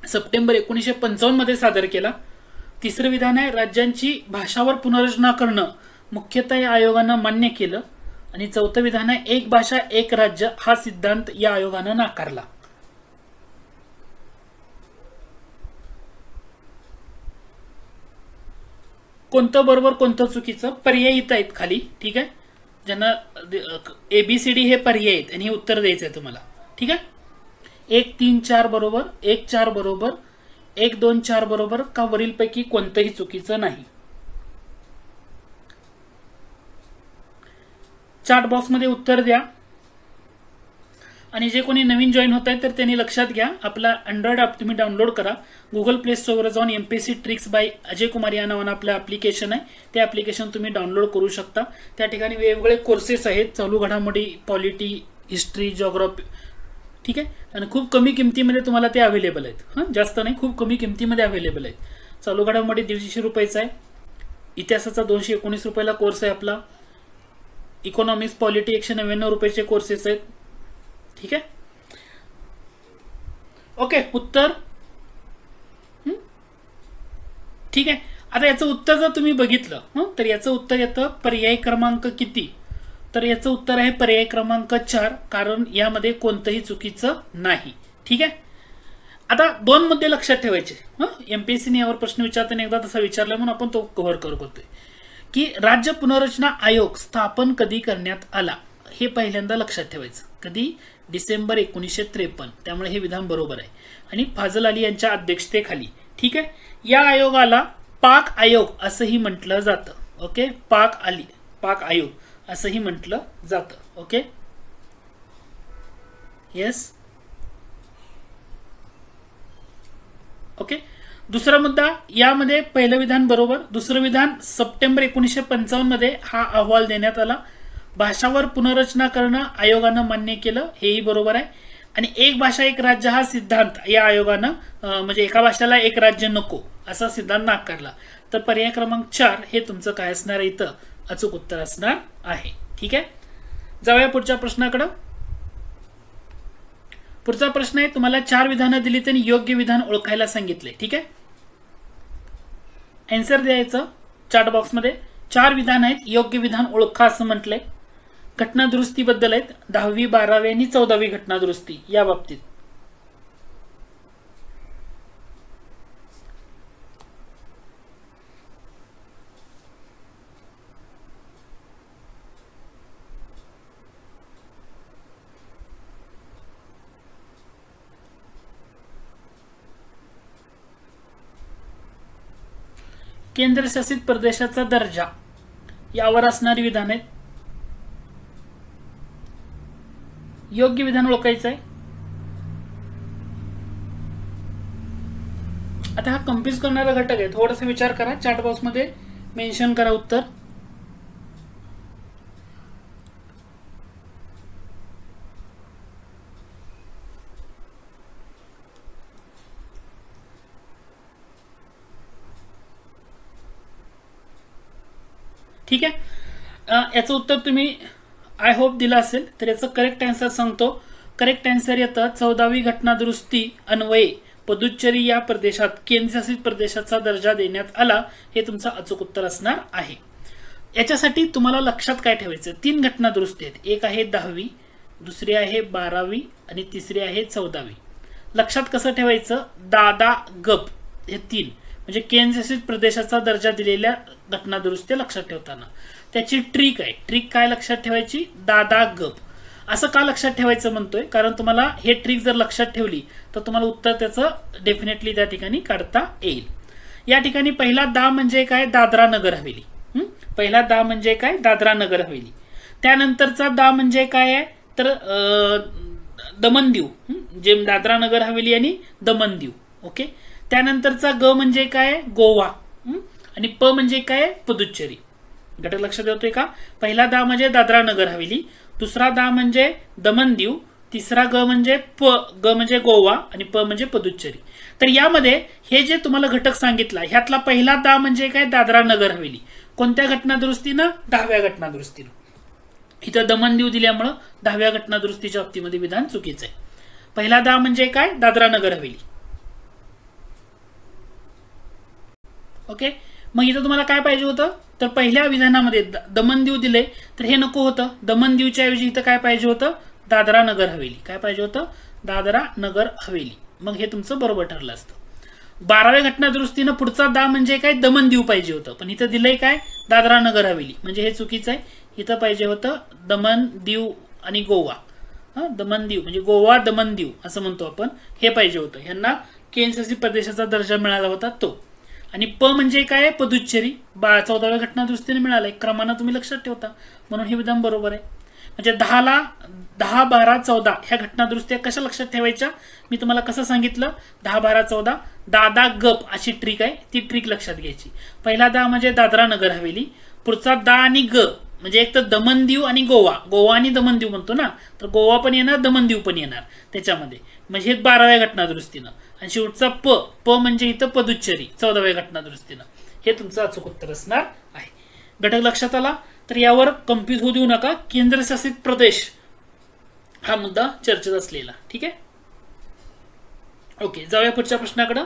सप्टेंबर 1955 मध्ये सादर केला. तिसरं विधान आहे, राज्यांची भाषावर पुनर्रचना करणं मुख्यतः या आयोगानं मान्य केलं. आणि चौथं विधान आहे एक भाषा एक राज्य हा सिद्धांत या आयोगानं नाकारला. कोणतं बरोबर कोणतं चुकीचं पर्याय इथं आहेत खाली. ठीक आहे, ज्यांना ABCD हे पर्याय आहेत आणि हे उत्तर द्यायचं आहे तुम्हाला. ठीक आहे, 1 3 4 बरोबर, 1 4 बरोबर, 1 2 4 बरोबर का वरीलपैकी कोणतंही चुकीचं नाही. चॅट बॉक्समध्ये उत्तर द्या. आणि जे कोणी नवीन जॉईन होत आहे तर त्यांनी लक्षात घ्या, आपला अँड्रॉइड ॲप तुम्ही डाउनलोड करा. गुगल प्ले स्टोअरवर जाऊन MPSC tricks bye Ajay Kumar या नावानं आपलं ॲप्लिकेशन आहे, ते ॲप्लिकेशन तुम्ही डाउनलोड करू शकता. त्या ठिकाणी वेगवेगळे कोर्सेस आहेत, चालू घडामोडी, पॉलिटी, हिस्ट्री, जिओग्राफी. ठीक आहे, आणि खूप कमी किमतीमध्ये तुम्हाला ते अवेलेबल आहेत. हां, जास्त नाही, खूप कमी किमतीमध्ये अवेलेबल आहेत. चालू घडामोडी 150 रुपयाचा आहे, इतिहासाचा 219 रुपयाला कोर्स आहे आपला, इकॉनॉमिक्स पॉलिटी 199 रुपयाचे कोर्सेस आहेत. ठीक आहे, ओके. उत्तर ठीक आहे. आता याचं उत्तर जर तुम्ही बघितलं तर याचं उत्तर येतं पर्याय क्रमांक किती, तर याचं उत्तर आहे पर्याय क्रमांक 4, कारण यामध्ये कोणतंही चुकीचं नाही. ठीक आहे, आता 2 मुद्दे लक्षात ठेवायचे. MPSCने यावर प्रश्न विचारताना एकदा तसा विचारला म्हणून आपण तो कव्हर करतोय की राज्य पुनर्रचना आयोग स्थापन कधी करण्यात आला, हे पहिल्यांदा लक्षात ठेवायचं. कधी? डिसेंबर 1953. त्यामुळे हे विधान बरोबर आहे आणि फाजल अली यांच्या अध्यक्षतेखाली. ठीक आहे, या आयोगाला पाक आयोग असंही म्हटलं जातं. ओके, पाक आयोग असंही म्हटलं जातं. Okay, yes. ओके, दुसरा मुद्दा, यामध्ये पहिलं विधान बरोबर, दुसरं विधान सप्टेंबर 1955 मध्ये हा अहवाल देण्यात आला. भाषावर पुनर्रचना करणं आयोगानं मान्य केलं, हेही बरोबर आहे. आणि एक भाषा एक राज्य हा सिद्धांत या आयोगानं म्हणजे एका भाषेला एक राज्य नको असा सिद्धांत नाकारला. तर पर्याय क्रमांक 4 हे तुमचं काय असणार आहे, इथं अचूक उत्तर असणार आहे. ठीक आहे, जाऊया पुढच्या प्रश्नाकडं. पुढचा प्रश्न आहे, तुम्हाला 4 विधानं दिली आणि योग्य विधान ओळखायला सांगितले. ठीक आहे, आन्सर द्यायचं चॅट बॉक्समध्ये. 4 विधान आहेत, योग्य विधान ओळखा असं म्हटलंय. घटना दुरुस्तीबद्दल आहेत, 10वी 12वी आणि 14वी घटना दुरुस्ती या बाबतीत. केंद्रशासित प्रदेशाचा दर्जा यावर असणारी विधान आहेत. योग्य विधान ओळखायचं आहे. आता हा कन्फ्यूज करणारा घटक आहे, थोडासा विचार करा, चॅट बॉक्स मध्ये मेन्शन करा उत्तर. ठीक आहे, याचं उत्तर तुम्ही आय होप दिलं असेल. तर याचं करेक्ट आन्सर सांगतो. करेक्ट आन्सर येतं 14वी घटना दुरुस्ती अन्वये पुदुच्चेरी या प्रदेशात केंद्रशासित प्रदेशाचा दर्जा देण्यात आला, हे तुमचं अचूक उत्तर असणार आहे. याच्यासाठी तुम्हाला लक्षात काय ठेवायचं, 3 घटना दुरुस्ती आहेत. एक आहे 10वी, दुसरी आहे 12वी आणि तिसरी आहे 14वी. लक्षात कसं ठेवायचं, दादा गप हे 3 म्हणजे केंद्रशासित प्रदेशाचा दर्जा दिलेल्या घटना दुरुस्ती लक्षात ठेवताना त्याची ट्रिक आहे. ट्रिक काय लक्षात ठेवायची, दादा गप. असं का लक्षात ठेवायचं म्हणतोय, कारण तुम्हाला हे ट्रिक जर लक्षात ठेवली तर तुम्हाला उत्तर त्याचं डेफिनेटली त्या ठिकाणी काढता येईल. या ठिकाणी पहिला दा म्हणजे काय, दादरा नगर हवेली. पहिला दा म्हणजे काय, दादरा नगर हवेली. त्यानंतरचा दा म्हणजे काय आहे, तर दमन दीव, जे दादरा नगर हवेली आणि दमन दीव. ओके, त्यानंतरचा ग म्हणजे काय, गोवा. आणि प म्हणजे काय, पुदुच्चेरी. घटक लक्षात येतोय का, पहिला दा म्हणजे दादरा नगर हवेली, दुसरा दा म्हणजे दमन दीव, तिसरा ग म्हणजे ग म्हणजे गोवा आणि प म्हणजे पुदुच्चेरी. तर यामध्ये हे जे तुम्हाला घटक सांगितला ह्यातला पहिला दा म्हणजे काय, दादरा नगर हवेली. कोणत्या घटना दुरुस्तीनं, 10व्या घटना दुरुस्तीनं. इथं दमन दीव दिल्यामुळं 10व्या घटना दुरुस्तीच्या बाबतीमध्ये विधान चुकीचं आहे. पहिला दा म्हणजे काय, दादरा नगर हवेली. ओके, मग इथं तुम्हाला काय पाहिजे होतं, तर पहिल्या विधानामध्ये दमन दीव दिले तर हे नको होतं. दमन दीवच्या ऐवजी इथं काय पाहिजे होतं, दादरा नगर हवेली. काय पाहिजे होतं, दादरा नगर हवेली. मग हे तुमचं बरोबर ठरलं असतं. 12व्या घटना दुरुस्तीनं पुढचा दा म्हणजे काय, दमन दीव पाहिजे होतं, पण इथं दिलंय काय, दादरा नगर हवेली. म्हणजे हे चुकीचं आहे. इथं पाहिजे होतं दमन दीव आणि गोवा. दमन दीव म्हणजे गोवा दमन दीव असं म्हणतो आपण, हे पाहिजे होतं. यांना केंद्रशासित प्रदेशाचा दर्जा मिळाला होता तो. आणि प म्हणजे काय, पदुच्चेरी 14व्या घटना दुरुस्तीने मिळालाय. क्रमानं तुम्ही लक्षात ठेवता, म्हणून हे विधान बरोबर आहे. म्हणजे 10, 12, 14 ह्या घटना दुरुस्त्या कशा लक्षात ठेवायच्या, मी तुम्हाला कसं सांगितलं. 10, 12, 14 दादा गप अशी ट्रिक आहे, ती ट्रिक लक्षात घ्यायची. पहिला दा म्हणजे दादरा नगर हवेली, पुढचा दा आणि ग म्हणजे एक तर दमन दीव आणि गोवा. गोवा आणि दमन दीव म्हणतो ना, तर गोवा पण येणार, दमन दीव पण येणार त्याच्यामध्ये. म्हणजे हे 12व्या घटना दुरुस्तीनं. आणि शेवटचा प म्हणजे इथं पदुच्चेरी 14व्या घटना दुरुस्तीनं. हे तुमचं अचूक उत्तर असणार आहे. घटक लक्षात आला. तर यावर कन्फ्यूज होऊ देऊ नका. केंद्रशासित प्रदेश हा मुद्दा चर्चेत असलेला. ठीक आहे, ओके. जाऊया पुढच्या प्रश्नाकडे.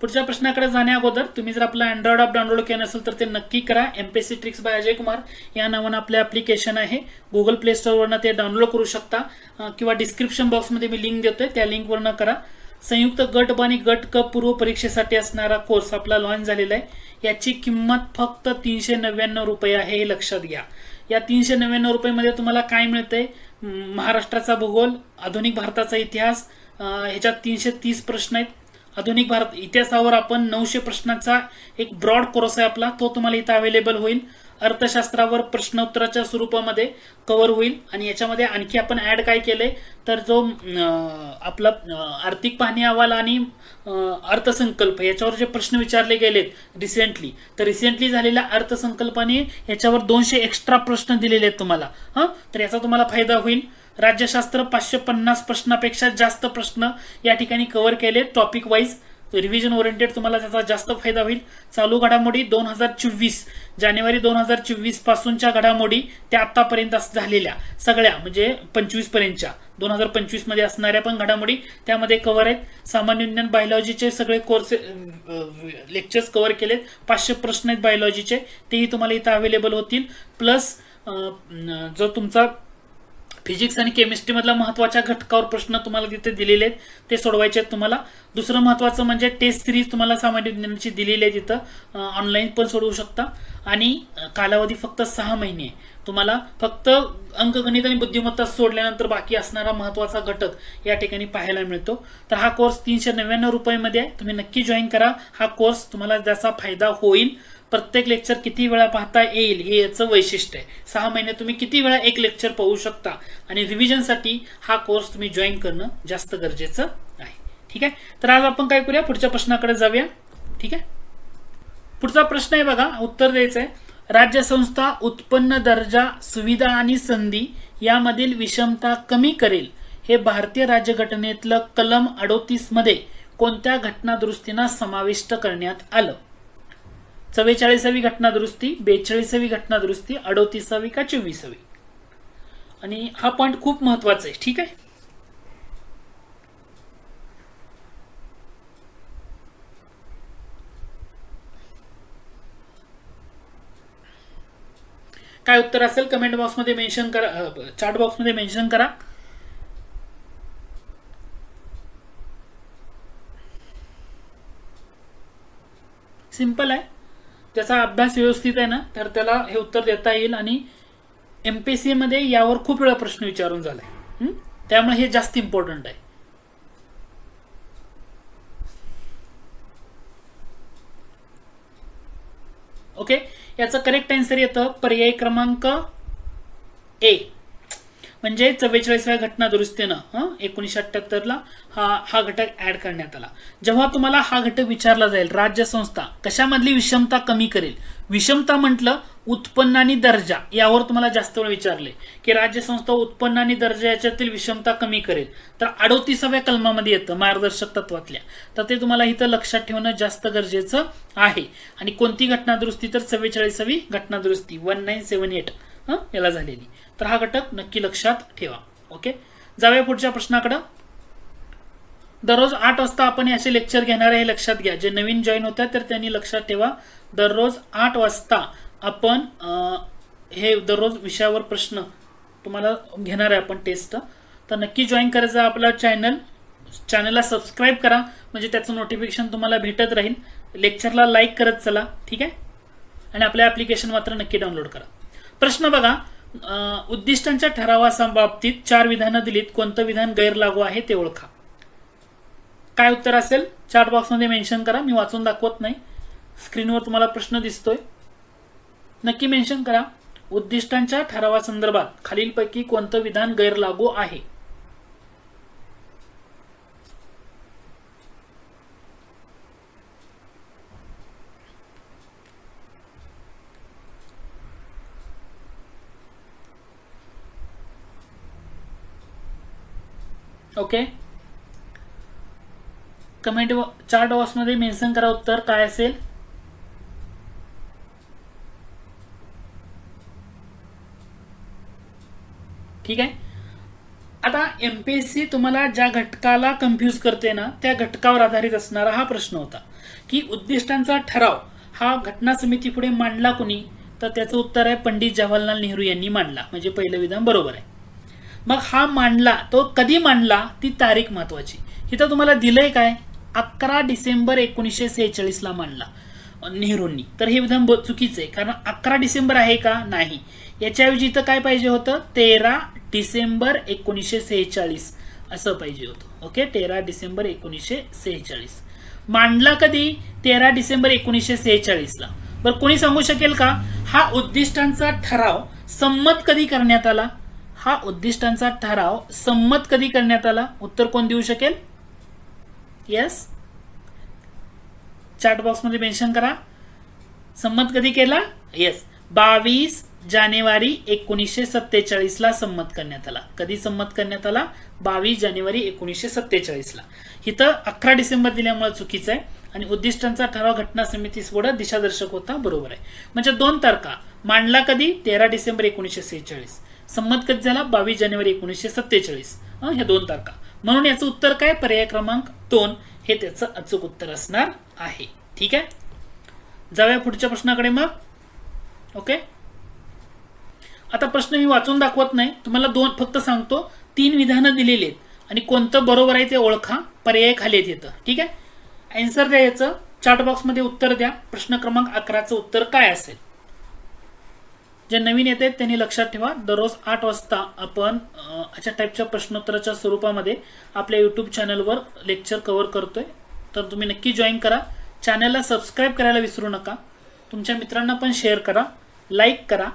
पुढच्या प्रश्नाकडे जाण्या अगोदर तुम्ही जर आपला अँड्रॉइड ॲप डाउनलोड केलं नसेल तर ते नक्की करा. MPSC tricks bye Ajay Kumar या नावानं आपलं ॲप्लिकेशन आहे. गुगल प्ले स्टोअरवरनं ते डाउनलोड करू शकता किंवा डिस्क्रिप्शन बॉक्समध्ये मी लिंक देतोय, त्या लिंकवरनं करा. संयुक्त गट ब आणि गट क पूर्व परीक्षेसाठी असणारा कोर्स आपला लॉन्च झालेला आहे. याची किंमत फक्त 399 रुपये आहे, हे लक्षात घ्या. या 399 रुपयामध्ये तुम्हाला काय मिळतंय, महाराष्ट्राचा भूगोल, आधुनिक भारताचा इतिहास, ह्याच्यात 330 प्रश्न आहेत. आधुनिक भारत इतिहासावर आपण 900 प्रश्नाचा एक ब्रॉड कोर्स आहे आपला, तो तुम्हाला इथं अवेलेबल होईल. अर्थशास्त्रावर प्रश्नोत्तराच्या स्वरूपामध्ये कव्हर होईल. आणि याच्यामध्ये आणखी आपण ऍड काय केलंय, तर जो आपला आर्थिक पाहणी अहवाल आणि अर्थसंकल्प याच्यावर जे प्रश्न विचारले गेलेत रिसेंटली, तर रिसेंटली झालेल्या अर्थसंकल्पाने याच्यावर 200 एक्स्ट्रा प्रश्न दिलेले आहेत तुम्हाला. तर याचा तुम्हाला फायदा होईल. राज्यशास्त्र 550 प्रश्नापेक्षा जास्त प्रश्न या ठिकाणी कव्हर केले टॉपिक वाईज. रिव्हिजन ओरिएंटेड तुम्हाला त्याचा जास्त फायदा होईल. चालू घडामोडी 2024 जानेवारी 2024 पासूनच्या घडामोडी त्या आतापर्यंत झालेल्या सगळ्या, म्हणजे 25 पर्यंतच्या 2025 मध्ये असणाऱ्या पण घडामोडी त्यामध्ये कव्हर आहेत. सामान्य विज्ञान बायोलॉजीचे सगळे कोर्स लेक्चर्स कव्हर केलेत. 500 प्रश्न आहेत बायोलॉजीचे, तेही तुम्हाला इथं अवेलेबल होतील. प्लस जो तुमचा फिजिक्स आणि केमिस्ट्री मधला महत्वाच्या घटकावर प्रश्न तुम्हाला तिथे दिलेले आहेत, ते सोडवायचे आहेत तुम्हाला. दुसरं महत्वाचं म्हणजे टेस्ट सिरीज तुम्हाला सामान्य विज्ञानाची दिलेली आहे, तिथं ऑनलाईन पण सोडवू शकता. आणि कालावधी फक्त 6 महिने. तुम्हाला फक्त अंकगणित आणि बुद्धिमत्ता सोडल्यानंतर बाकी असणारा महत्वाचा घटक या ठिकाणी पाहायला मिळतो. तर हा कोर्स 399 रुपयामध्ये आहे, तुम्ही नक्की जॉईन करा. हा कोर्स तुम्हाला त्याचा फायदा होईल. प्रत्येक लेक्चर किती वेळा पाहता येईल हे याचं वैशिष्ट्य आहे. 6 महिने तुम्ही किती वेळा एक लेक्चर पाहू शकता. आणि रिव्हिजनसाठी हा कोर्स तुम्ही जॉईन करणं जास्त गरजेचं आहे. ठीक आहे, तर आज आपण काय करूया, पुढच्या प्रश्नाकडे जाऊया. ठीक आहे, पुढचा प्रश्न आहे बघा, उत्तर द्यायचं आहे. राज्यसंस्था उत्पन्न, दर्जा, सुविधा आणि संधी यामधील विषमता कमी करेल हे भारतीय राज्यघटनेतलं कलम 38 मध्ये कोणत्या घटना दुरुस्तीनं समाविष्ट करण्यात आलं. 44वी घटना दुरुस्ती, 42वी घटना दुरुस्ती, 38वी का 24वी. आणि हा पॉइंट खूप महत्वाचा आहे. ठीक आहे, काय उत्तर असेल कमेंट बॉक्समध्ये मेन्शन करा, चॅट बॉक्समध्ये मेन्शन करा. सिंपल आहे, त्याचा अभ्यास व्यवस्थित आहे ना, तर त्याला हे उत्तर देता येईल. आणि एमपीएससी मध्ये यावर खूप वेळा प्रश्न विचारून झालाय, त्यामुळे हे जास्त इम्पॉर्टंट आहे. ओके, याचं करेक्ट आन्सर येतं पर्याय क्रमांक ए, म्हणजे 44व्या घटना दुरुस्तीनं 1978ला हा घटक ऍड करण्यात आला. जेव्हा तुम्हाला हा घटक विचारला जाईल, राज्यसंस्था कशामधली विषमता कमी करेल, विषमता म्हटलं उत्पन्न आणि दर्जा, यावर तुम्हाला जास्त वेळ विचारले की राज्यसंस्था उत्पन्न आणि दर्जा याच्यातील विषमता कमी करेल, तर 38व्या कलमामध्ये येतं मार्गदर्शक तत्वातल्या. तर ते तुम्हाला इथं लक्षात ठेवणं जास्त गरजेचं आहे. आणि कोणती घटना दुरुस्ती, तर 44वी घटना दुरुस्ती 1978 याला झालेली. तर हा घटक नक्की लक्षात ठेवा. ओके, जाऊया पुढच्या प्रश्नाकडे. दररोज 8 वाजता आपण असे लेक्चर घेणार आहे, हे लक्षात घ्या. जे नवीन जॉईन होतात तर त्यांनी लक्षात ठेवा, दररोज 8 वाजता आपण हे दररोज विषयावर प्रश्न तुम्हाला घेणार आहे आपण टेस्ट. तर नक्की जॉईन करायचं आपला चॅनलला सबस्क्राईब करा, म्हणजे त्याचं नोटिफिकेशन तुम्हाला भेटत राहील. लेक्चरला लाईक करत चला, ठीक आहे. आणि आपल्या ॲप्लिकेशन मात्र नक्की डाउनलोड करा. प्रश्न बघा, उद्दिष्टांच्या ठरावाबाबतीत 4 विधानं दिलीत, कोणतं विधान गैरलागू आहे ते ओळखा. काय उत्तर असेल चॅट बॉक्समध्ये मेन्शन करा. मी वाचून दाखवत नाही, स्क्रीनवर तुम्हाला प्रश्न दिसतोय, नक्की मेन्शन करा. उद्दिष्टांच्या ठरावासंदर्भात खालीलपैकी कोणतं विधान गैरलागू आहे. ओके, कमेंट चॅट बॉक्समध्ये मेन्शन करा उत्तर काय असेल. ठीक आहे. आता एमपीएससी तुम्हाला ज्या घटकाला कन्फ्यूज करते ना, त्या घटकावर आधारित असणारा हा प्रश्न होता की उद्दिष्टांचा ठराव हा घटना समिती पुढे मांडला कोणी, तर त्याचं उत्तर आहे पंडित जवाहरलाल नेहरू यांनी मांडला, म्हणजे पहिलं विधान बरोबर आहे. मग हा मांडला तो कधी मांडला, ती तारीख महत्वाची. इथं तुम्हाला दिलंय काय, 11 डिसेंबर 1946 ला मांडला नेहरूंनी. तर हे विधान चुकीचं आहे, कारण 11 डिसेंबर आहे का, नाही. याच्याऐवजी इथं काय पाहिजे होतं, 13 डिसेंबर 1946 असं पाहिजे होतं. ओके, 13 डिसेंबर 1946 मांडला कधी, 13 डिसेंबर 1946 ला. बरं, कोणी सांगू शकेल का हा उद्दिष्टांचा ठराव संमत कधी करण्यात आला, हा उद्दिष्टांचा ठराव संमत कधी करण्यात आला. उत्तर कोण देऊ शकेल. यस, चॅट बॉक्समध्ये मेन्शन करा. संमत कधी केला. येस, 22 जानेवारी 1947 ला संमत करण्यात आला. कधी संमत करण्यात आला, 22 जानेवारी 1947 ला. इथं 11 डिसेंबर दिल्यामुळे चुकीचं आहे, आणि उद्दिष्टांचा ठराव घटना समितीपुढे दिशादर्शक होता, बरोबर आहे. म्हणजे 2 तारखा. मांडला कधी, 13 डिसेंबर 1946. संमत कधी झाला, 22 जानेवारी 1947. ह्या 2 तारखा. म्हणून याचं उत्तर काय, पर्याय क्रमांक 2 हे त्याचं अचूक उत्तर असणार आहे. ठीक आहे, जाऊया पुढच्या प्रश्नाकडे मग. ओके, आता प्रश्न मी वाचून दाखवत नाही, तुम्हाला 2 फक्त सांगतो. 3 विधानं दिलेली आहेत आणि कोणतं बरोबर आहे ते ओळखा. पर्याय खाली येतं. ठीक आहे, आन्सर द्यायचं, चॅट बॉक्समध्ये उत्तर द्या. प्रश्न क्रमांक 11चं उत्तर काय असेल. जे नवीन येत आहेत त्यांनी लक्षात ठेवा, दररोज 8 वाजता आपण अशा टाईपच्या प्रश्नोत्तराच्या स्वरूपामध्ये आपल्या यूट्यूब चॅनलवर लेक्चर कव्हर करतोय. तर तुम्ही नक्की जॉईन करा. चॅनलला सबस्क्राईब करायला विसरू नका. तुमच्या मित्रांना पण शेअर करा, लाईक करा,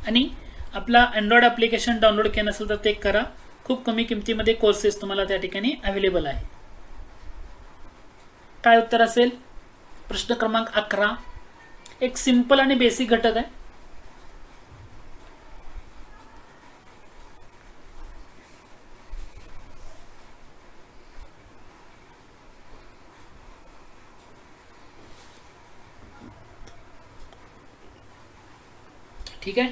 आणि आपला अँड्रॉइड ॲप्लिकेशन डाउनलोड केलं नसेल तर ते करा. खूप कमी किमतीमध्ये कोर्सेस तुम्हाला त्या ठिकाणी अवेलेबल आहे. काय उत्तर असेल प्रश्न क्रमांक 11. एक सिंपल आणि बेसिक घटक आहे. ठीक आहे,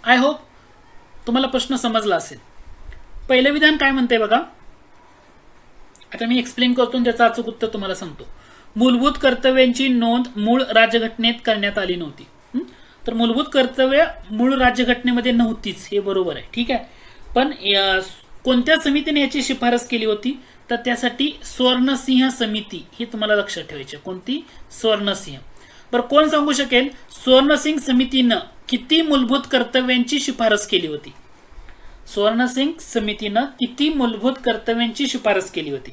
आय होप तुम्हाला प्रश्न समजला असेल. पहिलं विधान काय म्हणते बघा, आता मी एक्सप्लेन करतो आणि त्याचं अचूक उत्तर तुम्हाला सांगतो. मूलभूत कर्तव्यांची नोंद मूळ राज्यघटनेत करण्यात आली नव्हती. तर मूलभूत कर्तव्य मूळ राज्यघटनेमध्ये नव्हतीच, हे बरोबर आहे. ठीक आहे, पण कोणत्या समितीने याची शिफारस केली होती, तर त्यासाठी स्वर्णसिंह समिती ही तुम्हाला लक्षात ठेवायची. कोणती, स्वर्णसिंह. बरं, कोण सांगू शकेल स्वर्णसिंह समितीनं किती मूलभूत कर्तव्यांची शिफारस केली होती. स्वर्णसिंह समितीनं किती मूलभूत कर्तव्यांची शिफारस केली होती.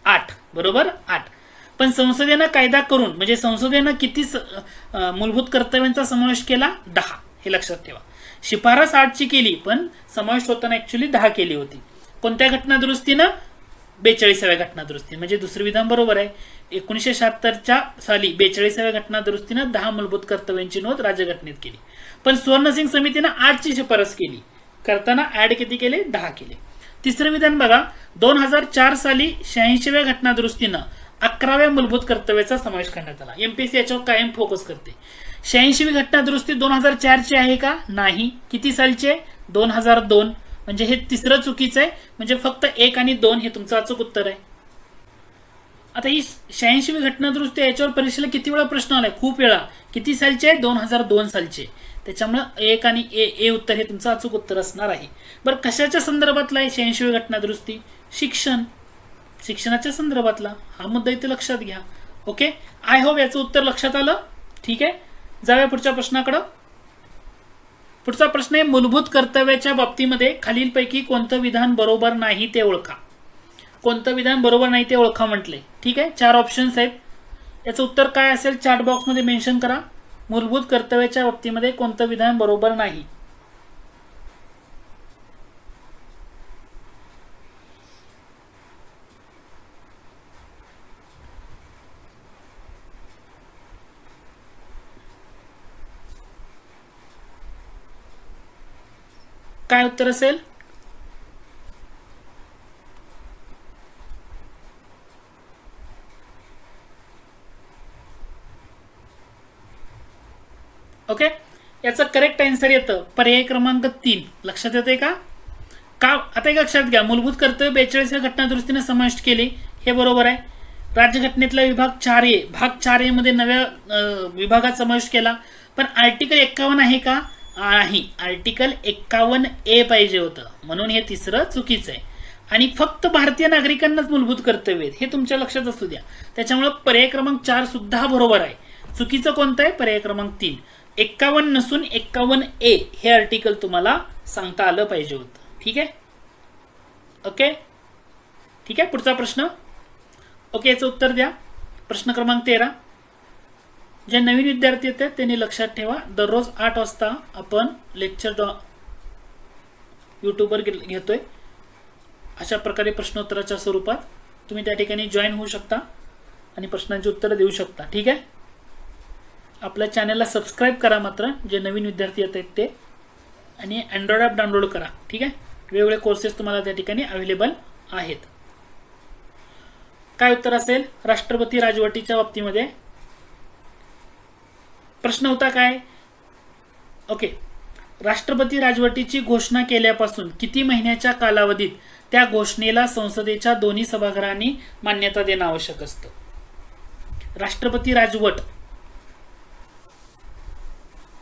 8, बरोबर, 8. पण संसदेनं कायदा करून, म्हणजे संसदेनं किती मूलभूत कर्तव्यांचा समावेश केला, 10. हे लक्षात ठेवा. शिफारस 8ची केली, पण समावेश होताना ऍक्च्युअली 10 केली होती. कोणत्या घटना दुरुस्तीनं, 42व्या घटना दुरुस्ती. म्हणजे दुसरं विधान बरोबर आहे. 1976च्या साली 42व्या घटना दुरुस्तीनं 10 मूलभूत कर्तव्यांची नोंद राज्यघटनेत केली. पण स्वर्णसिंह समितीनं 8ची शिफारस केली, करताना ऍड किती केले, 10 केले. तिसरं विधान बघा, 2004 साली 86व्या घटना दुरुस्तीनं 11व्या मूलभूत कर्तव्याचा समावेश करण्यात आला. एमपीएससी याच्यावर कायम फोकस करते. 86वी घटना दुरुस्ती 2004 ची आहे का, नाही. किती सालची आहे, 2002. म्हणजे हे तिसरं चुकीचं आहे, म्हणजे फक्त 1 आणि 2 हे तुमचं अचूक उत्तर आहे. आता ही 86वी घटना दुरुस्ती याच्यावर परीक्षेला किती वेळा प्रश्न आलाय? खूप वेळा. किती सालचे? 2002 सालचे. त्याच्यामुळे 1 आणि ए उत्तर हे तुमचं अचूक उत्तर असणार आहे. बरं, कशाच्या संदर्भातला आहे 86वी घटना दुरुस्ती? शिक्षणाच्या संदर्भातला. हा मुद्दा इथे लक्षात घ्या. ओके, आय होप याचं उत्तर लक्षात आलं. ठीक आहे, जाऊया पुढच्या प्रश्नाकडं. पुढचा प्रश्न आहे, मूलभूत कर्तव्याच्या बाबतीमध्ये खालीलपैकी कोणतं विधान बरोबर नाही ते ओळखा. कोणतं विधान बरोबर नाही ते ओळखा म्हटले. ठीक आहे, 4 ऑप्शन्स आहेत. याचं उत्तर काय असेल चॅट बॉक्समध्ये मेन्शन करा. मूलभूत कर्तव्याच्या बाबतीमध्ये कोणतं विधान बरोबर नाही? काय उत्तर असेल? ओके, याचं करेक्ट आन्सर येतं पर्याय क्रमांक 3. लक्षात येते का? आता एक लक्षात घ्या, मूलभूत कर्तव्य 42व्या घटना दुरुस्तीने समाविष्ट केले, हे बरोबर आहे. राज्यघटनेतला विभाग 4A, भाग 4A मध्ये नव्या विभागात समाविष्ट केला. पण आर्टिकल 51 आहे का? नाही, आर्टिकल 51A पाहिजे होतं, म्हणून हे तिसरं चुकीचं आहे. आणि फक्त भारतीय नागरिकांनाच मूलभूत कर्तव्य आहेत, हे तुमच्या लक्षात असू द्या. त्याच्यामुळे पर्याय क्रमांक 4 सुद्धा बरोबर आहे. चुकीचं कोणतं आहे? पर्याय क्रमांक 3. 51 नसून 51A हे आर्टिकल तुम्हाला सांगता आलं पाहिजे होतं. ठीक आहे, ओके, ठीक आहे. पुढचा प्रश्न. ओके, याचं उत्तर द्या. प्रश्न क्रमांक 13. जे नवीन विद्यार्थी येतात त्यांनी लक्षात ठेवा, दररोज 8 वाजता आपण लेक्चर यूट्यूबवर घेतोय. अशा प्रकारे प्रश्नोत्तराच्या स्वरूपात तुम्ही त्या ठिकाणी जॉईन होऊ शकता आणि प्रश्नांची उत्तरं देऊ शकता. ठीक आहे, आपल्या चॅनलला सबस्क्राईब करा मात्र, जे नवीन विद्यार्थी येत आहेत ते, आणि अँड्रॉइड ॲप डाउनलोड करा. ठीक आहे, वेगवेगळे कोर्सेस तुम्हाला त्या ठिकाणी अवेलेबल आहेत. काय उत्तर असेल राष्ट्रपती राजवटीच्या बाबतीमध्ये? प्रश्न होता काय? ओके, राष्ट्रपती राजवटीची घोषणा केल्यापासून किती महिन्याच्या कालावधीत त्या घोषणेला संसदेच्या दोन्ही सभागृहांनी मान्यता देणं आवश्यक असतं? राष्ट्रपती राजवट,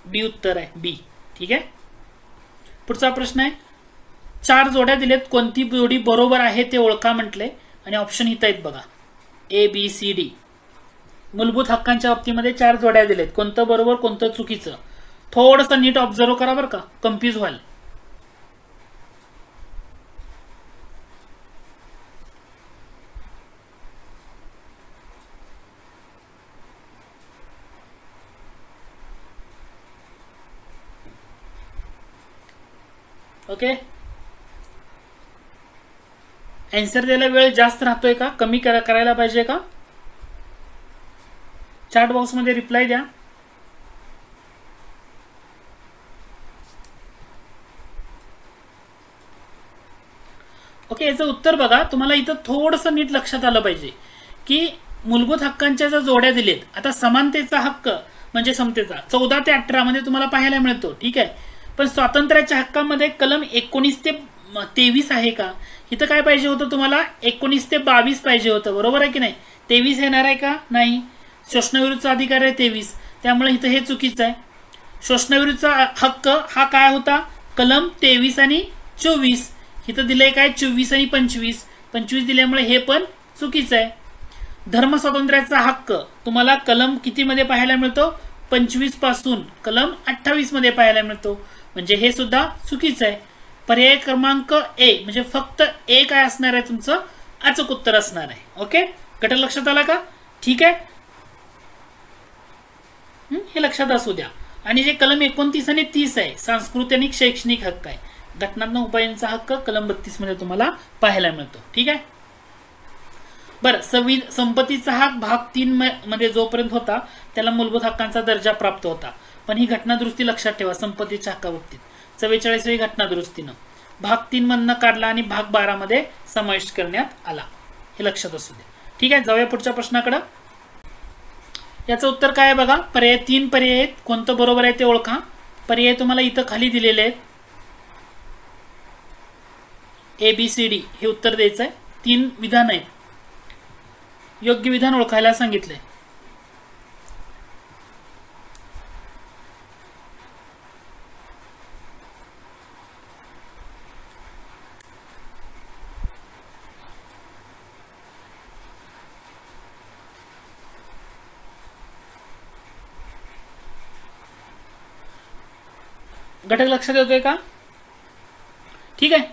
बी उत्तर आहे, बी. ठीक आहे, पुढचा प्रश्न आहे, 4 जोड्या दिलेत, कोणती जोडी बरोबर आहे ते ओळखा म्हटले, आणि ऑप्शन इथं आहेत बघा, ABCD. मूलभूत हक्कांच्या बाबतीमध्ये 4 जोड्या दिलेत, कोणतं बरोबर कोणतं चुकीचं? थोडंसं नीट ऑब्झर्व करा बरं का, कन्फ्यूज व्हाल. ओके, आन्सर द्यायला वेळ जास्त राहतोय का, कमी करायला पाहिजे का? चॅट बॉक्स मध्ये रिप्लाय द्या. ओके, याचं उत्तर बघा, तुम्हाला इथं थोडंसं नीट लक्षात आलं पाहिजे की मूलभूत हक्कांच्या ज्या जोड्या दिलेत, आता समानतेचा हक्क म्हणजे समतेचा 14 ते 18 मध्ये तुम्हाला पाहायला मिळतो. ठीक आहे, पण स्वातंत्र्याच्या हक्कामध्ये कलम 19 ते 23 आहे का? इथं काय पाहिजे होतं तुम्हाला? 19 ते 22 पाहिजे होतं, बरोबर आहे की नाही? 23 येणार आहे का? नाही. शोषणाविरुद्धचा अधिकार आहे 23, त्यामुळे इथं हे चुकीचं आहे. शोषणाविरुद्धचा हक्क हा काय होता? कलम 23 आणि 24. इथं दिलंय काय? 24 आणि 25. 25 दिल्यामुळे हे पण चुकीचं आहे. धर्म स्वातंत्र्याचा हक्क तुम्हाला कलम किती मध्ये पाहायला मिळतो? 25 पासून कलम 28 मध्ये पाहायला मिळतो, म्हणजे हे सुद्धा चुकीचं आहे. पर्याय क्रमांक ए म्हणजे फक्त ए काय असणार आहे? तुमचं अचूक उत्तर असणार आहे. ओके, गट लक्षात आला का? ठीक आहे, हे लक्षात असू द्या. आणि जे कलम 29 आणि 30 आहे, सांस्कृतिक आणि शैक्षणिक हक्क आहे, घटनात्मक उपायांचा हक्क कलम 32 मध्ये तुम्हाला पाहायला मिळतो. ठीक आहे, बरं. संपत्तीचा हक्क भाग 3 मध्ये जोपर्यंत होता त्याला मूलभूत हक्कांचा दर्जा प्राप्त होता, पण ही घटना दुरुस्ती लक्षात ठेवा. संपत्तीच्या हक्काबाबतीत 44वी घटना दुरुस्तीनं भाग 3 मधनं काढला आणि भाग 12 मध्ये समाविष्ट करण्यात आला, हे लक्षात असू द्या. ठीक आहे, जाऊया पुढच्या प्रश्नाकडे. याचं उत्तर काय आहे बघा. पर्याय 3 पर्याय आहेत, कोणतं बरोबर आहे ते ओळखा. पर्याय तुम्हाला इथं खाली दिलेले आहेत. ABCD हे उत्तर द्यायचं आहे. 3 विधान आहेत. योग्य विधान ओळखायला सांगितलंय. घटक लक्षात येतोय का? ठीक आहे,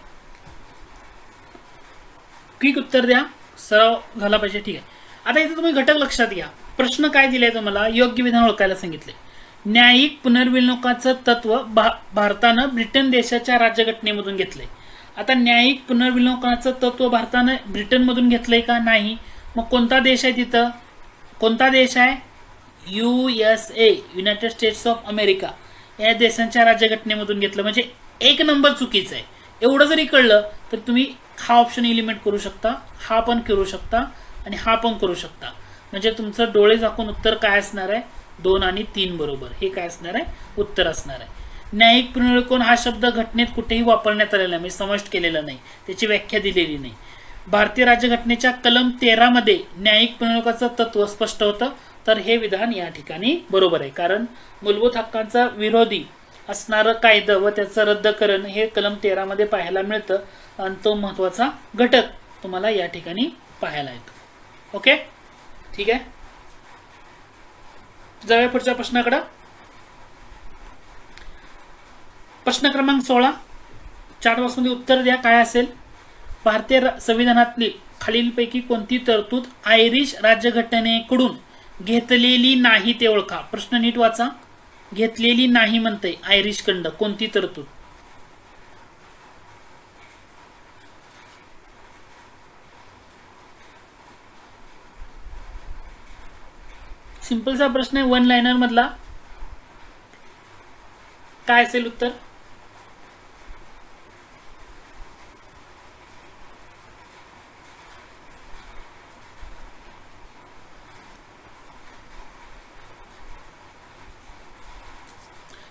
क्विक उत्तर द्या, सराव झाला पाहिजे. ठीक आहे, आता इथे तुम्ही घटक लक्षात घ्या. प्रश्न काय दिलाय तुम्हाला? योग्य विधान ओळखायला सांगितले. न्यायिक पुनर्विलोकाचं तत्व भारतानं ब्रिटन देशाच्या राज्यघटनेमधून घेतलंय. आता न्यायिक पुनर्विलोकाचं तत्व भारतानं ब्रिटनमधून घेतलंय का? नाही. मग कोणता देश आहे तिथं? कोणता देश आहे? USA, United states of America या देशांच्या राज्यघटनेमधून घेतलं. म्हणजे 1 नंबर चुकीचा आहे. एवढं जरी कळलं तर तुम्ही हा ऑप्शन एलिमिनेट करू शकता, हा पण करू शकता आणि हा पण करू शकता. म्हणजे तुमचं डोळे झाकून उत्तर काय असणार आहे? 2 आणि 3 बरोबर. हे काय असणार आहे? उत्तर असणार आहे. न्यायिक पुनर्विलोकन हा शब्द घटनेत कुठेही वापरण्यात आलेला नाही, म्हणजे समाविष्ट केलेला नाही, त्याची व्याख्या दिलेली नाही. भारतीय राज्यघटनेच्या कलम 13 मध्ये न्यायिक पुनर्विलोकाचं तत्व स्पष्ट होतं. तर हे विधान या ठिकाणी बरोबर आहे, कारण मूलभूत हक्कांचा विरोधी असणारं कायदं व त्याचं रद्दकरण हे कलम 13 मध्ये पाहायला मिळतं आणि तो महत्वाचा घटक तुम्हाला या ठिकाणी पाहायला येतो. ओके, ठीक आहे, जाऊया पुढच्या प्रश्नाकडे. प्रश्न क्रमांक 16, चार्ट बॉक्समध्ये उत्तर द्या. काय असेल? भारतीय संविधानातली खालीलपैकी कोणती तरतूद आयरिश राज्यघटनेकडून घेतलेली नाही ते ओळखा. प्रश्न नीट वाचा. घेतलेली नाही म्हणते आयरिश खंड, कोणती तरतूद? सिंपलचा प्रश्न आहे, 1 लाइनर मधला. काय असेल उत्तर?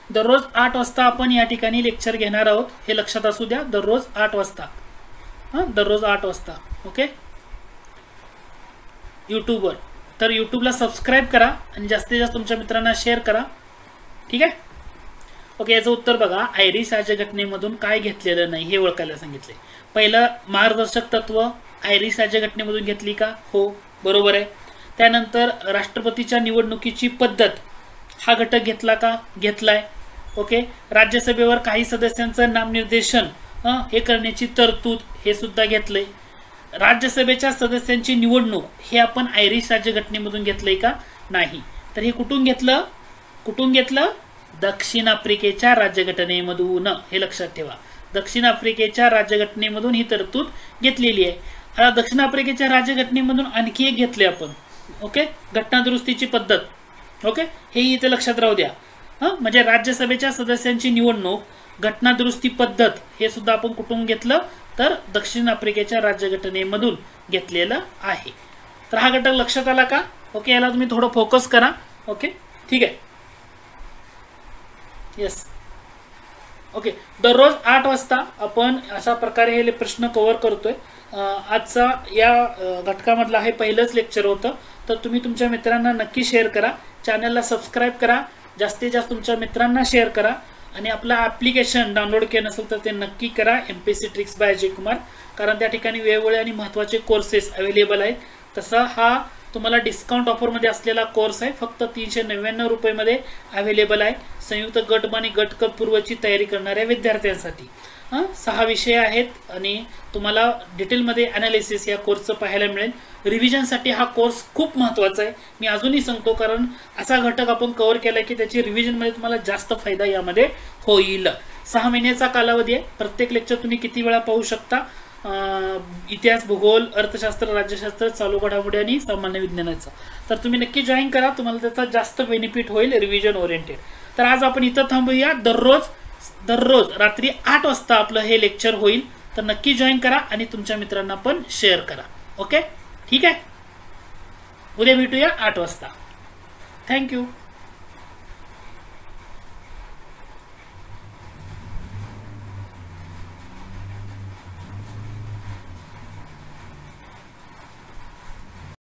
दररोज 8 वाजता आपण या ठिकाणी लेक्चर घेणार आहोत, हे लक्षात असू द्या. दररोज 8 वाजता, दररोज 8 वाजता. ओके, यूट्यूबवर. तर यूट्यूबला सबस्क्राईब करा आणि जास्तीत जास्त तुमच्या मित्रांना शेअर करा. ठीक आहे, ओके. याचं उत्तर बघा. आयरिश राज्यघटनेमधून काय घेतलेलं नाही हे ओळखायला सांगितले. पहिलं, मार्गदर्शक तत्व आयरिश राज्यघटनेमधून घेतली का? हो, बरोबर आहे. त्यानंतर राष्ट्रपतीच्या निवडणुकीची पद्धत हा घटक घेतला का? घेतलाय. ओके. राज्यसभेवर काही सदस्यांचं नामनिर्देशन हे करण्याची तरतूद हे सुद्धा घेतलंय. राज्यसभेच्या सदस्यांची निवडणूक हे आपण आयरिश राज्यघटनेमधून घेतलंय का? नाही. तर हे कुठून घेतलं? कुठून घेतलं? दक्षिण आफ्रिकेच्या राज्यघटनेमधून. हे लक्षात ठेवा. दक्षिण आफ्रिकेच्या राज्यघटनेमधून ही तरतूद घेतलेली आहे. आता दक्षिण आफ्रिकेच्या राज्यघटनेमधून आणखी एक घेतले आपण. ओके, घटना दुरुस्तीची पद्धत. ओके, हे इथे लक्षात राहू द्या. म्हणजे राज्यसभेच्या सदस्यांची निवडणूक, घटना दुरुस्ती पद्धत हे सुद्धा आपण कुठून घेतलं? तर दक्षिण आफ्रिकेच्या राज्यघटनेमधून घेतलेलं आहे. तर हा घटक लक्षात आला का? ओके, याला तुम्ही थोडं फोकस करा. ओके, ठीक आहे. Yes, okay. दररोज 8 वाजता आपण अशा प्रकारे हे प्रश्न कव्हर करतोय. आजचा या घटकामधला हे पहिलंच लेक्चर होतं. तर तुम्ही तुमच्या मित्रांना नक्की शेअर करा, चॅनलला सबस्क्राईब करा, जास्तीत जास्त तुमच्या मित्रांना शेअर करा आणि आपलं ॲप्लिकेशन डाउनलोड केलं नसेल तर ते नक्की करा, MPSC tricks bye Ajay Kumar. कारण त्या ठिकाणी वेगवेगळे आणि महत्त्वाचे कोर्सेस अवेलेबल आहेत. तसा हा तुम्हाला डिस्काउंट ऑफरमध्ये असलेला कोर्स आहे. फक्त 399 रुपयेमध्ये अवेलेबल आहे. संयुक्त गट आणि गट क पूर्वची तयारी करणाऱ्या विद्यार्थ्यांसाठी 6 विषय आहेत आणि तुम्हाला डिटेलमध्ये ॲनालिसिस या कोर्सचं पाहायला मिळेल. रिव्हिजनसाठी हा कोर्स खूप महत्त्वाचा आहे. मी अजूनही सांगतो, कारण असा घटक आपण कव्हर केला की त्याची रिव्हिजनमध्ये तुम्हाला जास्त फायदा यामध्ये होईल. 6 महिन्याचा कालावधी आहे. प्रत्येक लेक्चर तुम्ही किती वेळा पाहू शकता. इतिहास, भूगोल, अर्थशास्त्र, राज्यशास्त्र, चालू घडामोडी आणि सामान्य विज्ञानाचा. तर तुम्ही नक्की जॉईन करा, तुम्हाला त्याचा जास्त बेनिफिट होईल रिव्हिजन ओरिएंटेड. तर आज आपण इथं थांबूया. दररोज रात्री 8 वाजता आपलं हे लेक्चर होईल. तर नक्की जॉईन करा आणि तुमच्या मित्रांना पण शेअर करा. ओके, ठीक आहे. उद्या भेटूया 8 वाजता. थँक्यू.